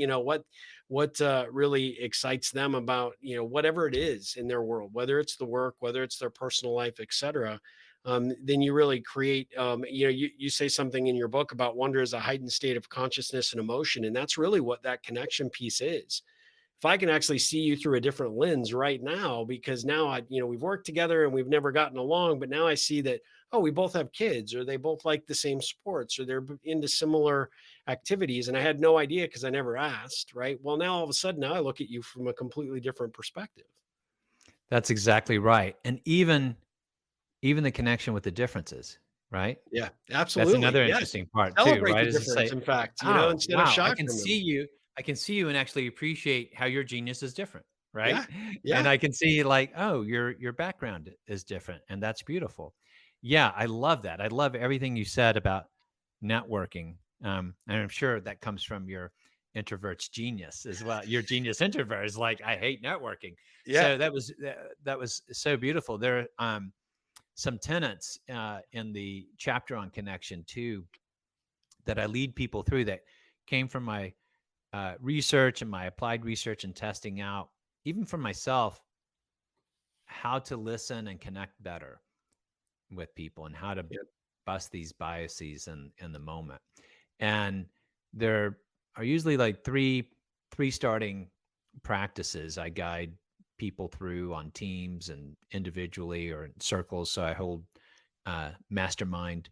really excites them about, whatever it is in their world, whether it's the work, whether it's their personal life, etc. Then you really create, you say something in your book about wonder as a heightened state of consciousness and emotion, and that's really what that connection piece is. If I can actually see you through a different lens right now, because now we've worked together and we've never gotten along, but now I see that, oh, we both have kids, or they both like the same sports, or they're into similar activities. And I had no idea because I never asked, right? Well, now all of a sudden, now I look at you from a completely different perspective. That's exactly right. And even the connection with the differences, right? Yeah, That's absolutely. another Yeah. interesting part too, Celebrate right? the Is to difference, say, in fact, "Oh, instead of wow, shy from them. I can see you and actually appreciate how your genius is different," right? Yeah. And Yeah. I can see like, "Oh, your background is different," and that's beautiful. Yeah, I love that. I love everything you said about networking, and I'm sure that comes from your introvert's genius as well. Your genius introvert is like, "I hate networking." Yeah. So that was so beautiful. There, some tenants in the chapter on connection too that I lead people through that came from my research and my applied research and testing out, even for myself, how to listen and connect better with people and how to Yeah. bust these biases in the moment. And there are usually like three starting practices I guide people through on teams and individually or in circles. So I hold mastermind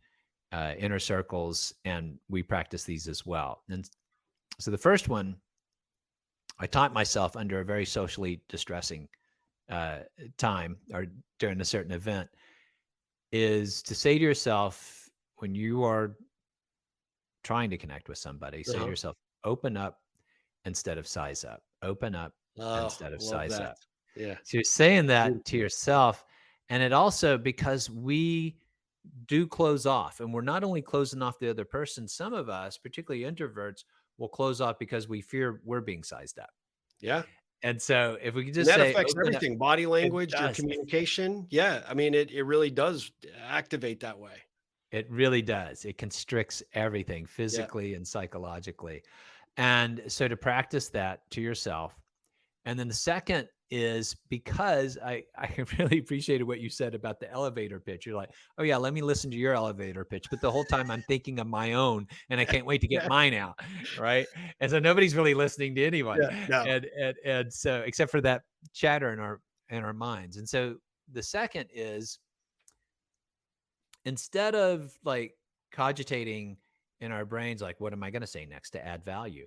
inner circles, and we practice these as well. And so the first one, I taught myself under a very socially distressing uh, time or during a certain event, is to say to yourself when you are trying to connect with somebody, say to Uh-huh. yourself, open up instead of size up, open up Oh, instead of love size that. up. Yeah. So you're saying that to Beautiful. yourself. And it also, because we do close off, and we're not only closing off the other person, some of us, particularly introverts, will close off because we fear we're being sized up. Yeah. And so if we could And just that say, affects open up, everything, body it language, your does. communication. Yeah, I mean, it really does activate that way. It really does. It constricts everything Yeah, physically and psychologically. And so to practice that to yourself. And then the second is because I really appreciated what you said about the elevator pitch. You're like, oh yeah, let me listen to your elevator pitch. But the whole time I'm thinking of my own and I can't wait to get yeah, mine out. Right. And so nobody's really listening to anyone. yeah, no, And so except for that chatter in our minds. And so the second is instead of like cogitating in our brains, like, what am I going to say next to add value?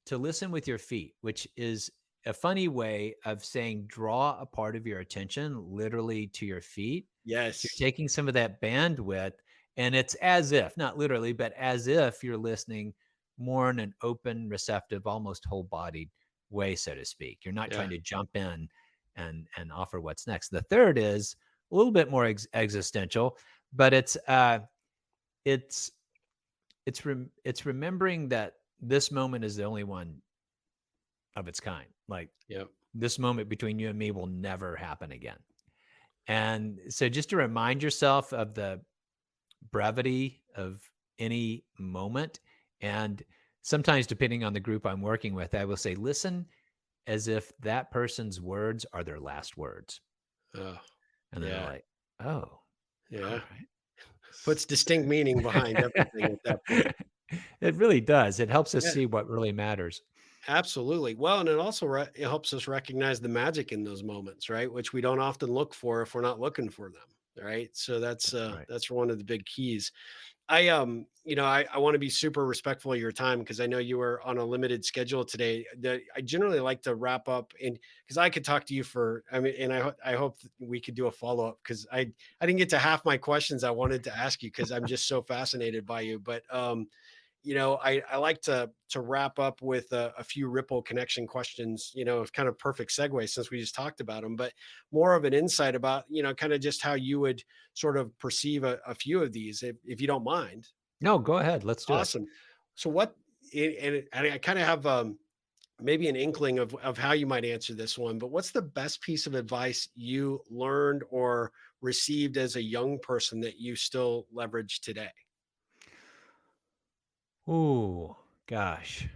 To listen with your feet, which is a funny way of saying draw a part of your attention literally to your feet. So yes, you're taking some of that bandwidth, and it's as if, not literally, but as if you're listening more in an open, receptive, almost whole bodied way, so to speak. You're not yeah, trying to jump in and offer what's next. The third is a little bit more existential, but it's it's remembering that this moment is the only one of its kind. Like yeah, this moment between you and me will never happen again. And so just to remind yourself of the brevity of any moment. And sometimes depending on the group I'm working with, I will say, listen as if that person's words are their last words. oh, And then they're yeah, like, oh, all yeah. right. Puts distinct meaning behind everything at that point. It really does. It helps us Yeah, see what really matters. absolutely. Well, and it also it helps us recognize the magic in those moments, right? Which we don't often look for if we're not looking for them, right? So Right. that's one of the big keys. I want to be super respectful of your time because I know you were on a limited schedule today. I generally like to wrap up and because I could talk to you for, I mean, and I hope that we could do a follow up because I didn't get to half my questions I wanted to ask you because I'm just so fascinated by you. But I like to wrap up with a few ripple connection questions. It's kind of perfect segue since we just talked about them, but more of an insight about kind of just how you would sort of perceive a few of these, if you don't mind. No, go ahead. Let's do it. Awesome. So what? And I kind of have maybe an inkling of how you might answer this one, but what's the best piece of advice you learned or received as a young person that you still leverage today? Ooh, gosh.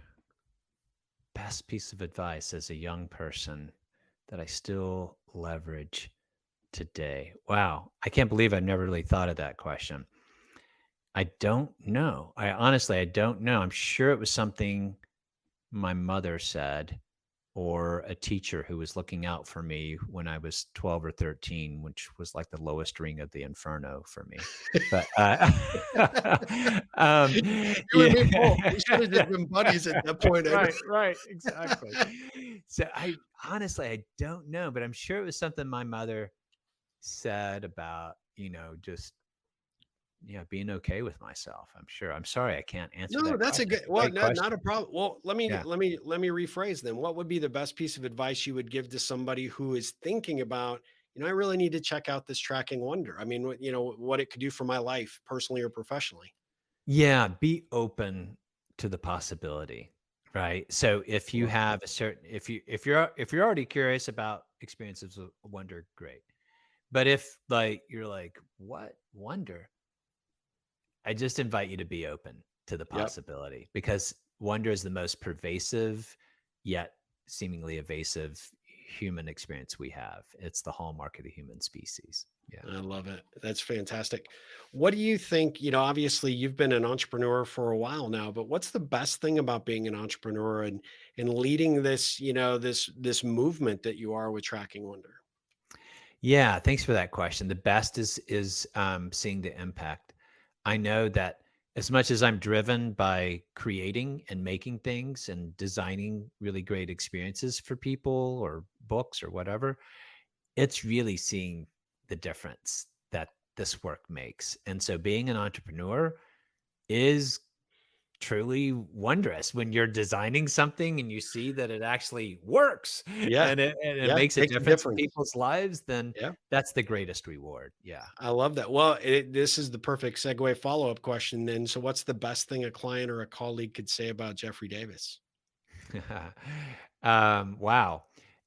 Best piece of advice as a young person that I still leverage today. Wow. I can't believe I've never really thought of that question. I don't know. I don't know. I'm sure it was something my mother said or a teacher who was looking out for me when I was 12 or 13, which was like the lowest ring of the inferno for me. But You and me both. yeah. We should have just been buddies at that point. Right, right, exactly. So I honestly I don't know, but I'm sure it was something my mother said about, just being okay with myself. I'm sure. I'm sorry I can't answer No, that that's a question. good. It's a Well, great no, not question. a problem. Well, Yeah. let me rephrase then. What would be the best piece of advice you would give to somebody who is thinking about, I really need to check out this tracking wonder. I mean, what it could do for my life, personally or professionally. Yeah, be open to the possibility, right? So if I you love that. have a certain if you're already curious about experiences of wonder, great. But if you're like, "What? Wonder?" I just invite you to be open to the Yep, possibility because wonder is the most pervasive yet seemingly evasive human experience we have. It's the hallmark of the human species. Yeah. I love it. That's fantastic. What do you think? Obviously, you've been an entrepreneur for a while now, but what's the best thing about being an entrepreneur and leading this, this movement that you are with Tracking Wonder? Yeah, thanks for that question. The best is seeing the impact. I know that as much as I'm driven by creating and making things and designing really great experiences for people or books or whatever, it's really seeing the difference that this work makes. And so being an entrepreneur is truly wondrous when you're designing something and you see that it actually works Yeah, and it yeah, makes a makes a difference in difference. people's lives, then Yeah. that's the greatest reward. Yeah. I love that. Well, this is the perfect segue follow-up question then. So what's the best thing a client or a colleague could say about Jeffrey Davis? Wow.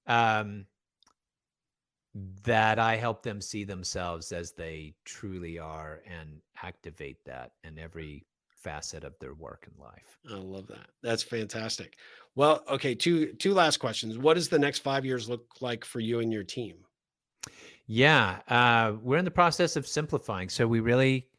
Um, that I help them see themselves as they truly are and activate that in every facet of their work and life. I love that. That's fantastic. Well, okay, two last questions. What does the next 5 years look like for you and your team? Yeah, we're in the process of simplifying. So we really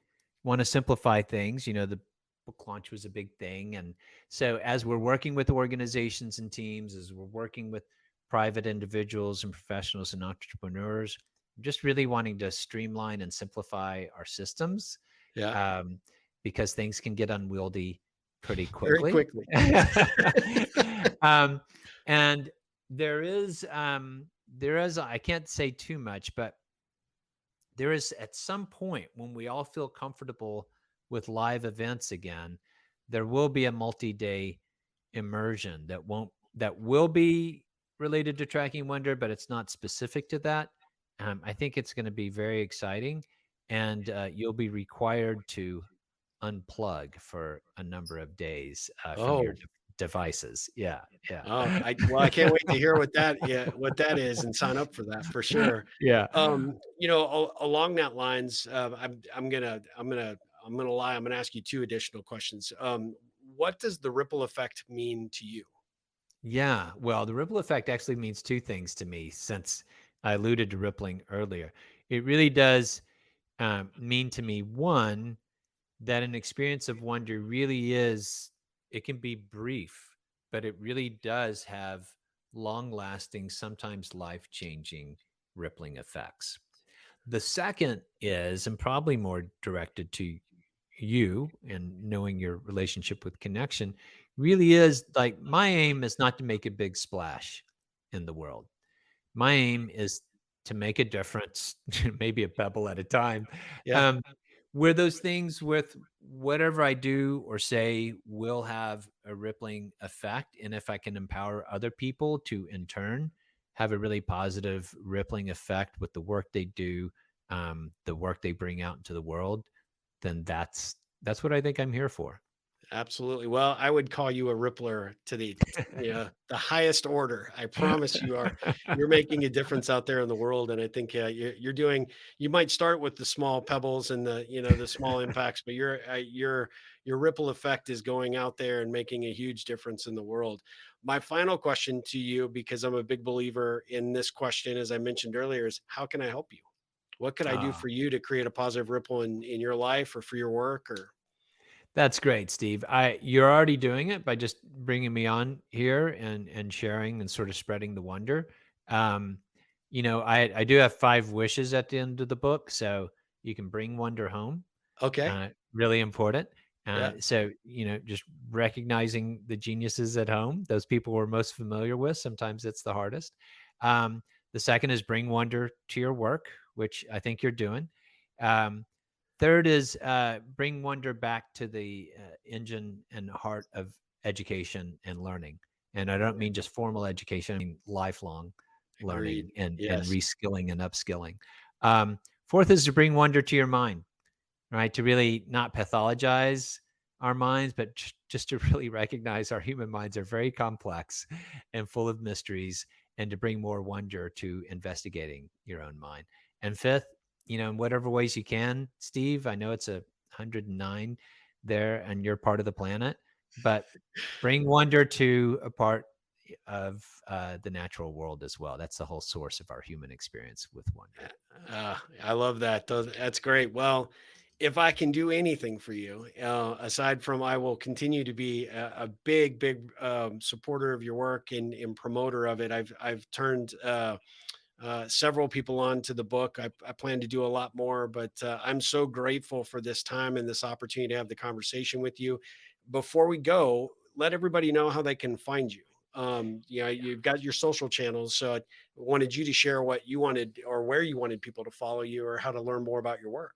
want to simplify things. The book launch was a big thing. And so as we're working with organizations and teams, as we're working with private individuals and professionals and entrepreneurs, I'm just really wanting to streamline and simplify our systems Yeah, um, because things can get unwieldy pretty very quickly. quickly. um, and there is I can't say too much, but there is at some point when we all feel comfortable with live events again, there will be a multi-day immersion that will be related to tracking wonder, but it's not specific to that. I think it's going to be very exciting, and you'll be required to unplug for a number of days from your Oh, devices. Yeah, yeah, I can't wait to hear what that is and sign up for that for sure. yeah. Along that lines, I'm gonna lie. I'm gonna ask you two additional questions. What does the ripple effect mean to you? Yeah, well, the ripple effect actually means two things to me since I alluded to rippling earlier. It really does mean to me, one, that an experience of wonder really is, it can be brief, but it really does have long lasting, sometimes life changing rippling effects. The second is, and probably more directed to you and knowing your relationship with connection, really is like my aim is not to make a big splash in the world. My aim is to make a difference, maybe a pebble at a time, Yeah, um, where those things with whatever I do or say will have a rippling effect. And if I can empower other people to, in turn, have a really positive rippling effect with the work they do, the work they bring out into the world, then that's what I think I'm here for. Absolutely. Well, I would call you a rippler to the highest order. I promise you're making a difference out there in the world, and I think you're doing. You might start with the small pebbles and the small impacts, but your ripple effect is going out there and making a huge difference in the world. My final question to you, because I'm a big believer in this question, as I mentioned earlier, is how can I help you? What could I do Ah, for you to create a positive ripple in your life or for your work or that's great, Steve. You're already doing it by just bringing me on here and sharing and sort of spreading the wonder. Um, I do have 5 wishes at the end of the book, so you can bring wonder home. okay? Really important. Yeah. So, just recognizing the geniuses at home, those people we're most familiar with, sometimes it's the hardest. Um, the second is bring wonder to your work, which I think you're doing. Um, Third is bring wonder back to the engine and heart of education and learning. And I don't mean just formal education, I mean lifelong Agreed. learning and Yes. reskilling and upskilling. Fourth is to bring wonder to your mind, right? To really not pathologize our minds, but just to really recognize our human minds are very complex and full of mysteries, and to bring more wonder to investigating your own mind. And fifth, in whatever ways you can, Steve, I know it's 109 there and you're part of the planet, but bring wonder to a part of the natural world as well. That's the whole source of our human experience with wonder. I love that. That's great. Well, if I can do anything for you, aside from I will continue to be a big, big supporter of your work and promoter of it. I've turned several people on to the book. I plan to do a lot more, but I'm so grateful for this time and this opportunity to have the conversation with you. Before we go, let everybody know how they can find you. You've got your social channels, so I wanted you to share what you wanted or where you wanted people to follow you or how to learn more about your work.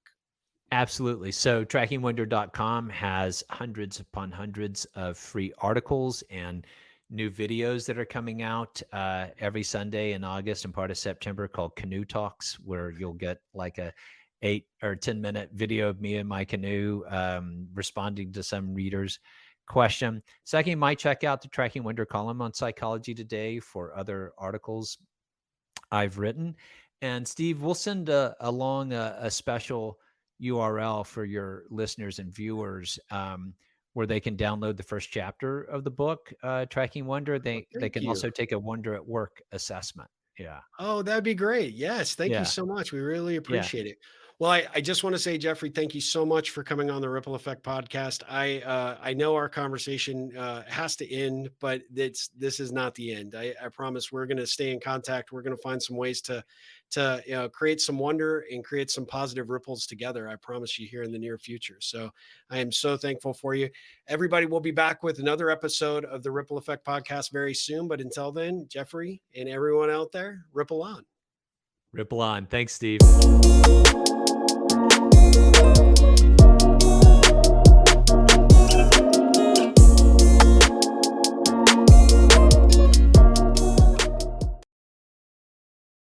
Absolutely. So trackingwonder.com has hundreds upon hundreds of free articles and new videos that are coming out every Sunday in August and part of September called Canoe Talks, where you'll get like a 8 or 10 minute video of me in my canoe responding to some reader's question. Second, you might check out the Tracking Wonder column on Psychology Today for other articles I've written. And Steve, we'll send along a special URL for your listeners and viewers where they can download the first chapter of the book, Tracking Wonder. Well, They thank can you. also take a Wonder at Work assessment. Yeah. Oh, that'd be great. Yes, thank you Yeah. so much. We really Yeah. appreciate it. Well, I just want to say, Jeffrey, thank you so much for coming on the Ripple Effect podcast. I know our conversation has to end, but this is not the end. I promise we're going to stay in contact. We're going to find some ways to create some wonder and create some positive ripples together. I promise you here in the near future. So I am so thankful for you. Everybody will be back with another episode of the Ripple Effect podcast very soon. But until then, Jeffrey and everyone out there, ripple on. Ripple on. Thanks, Steve.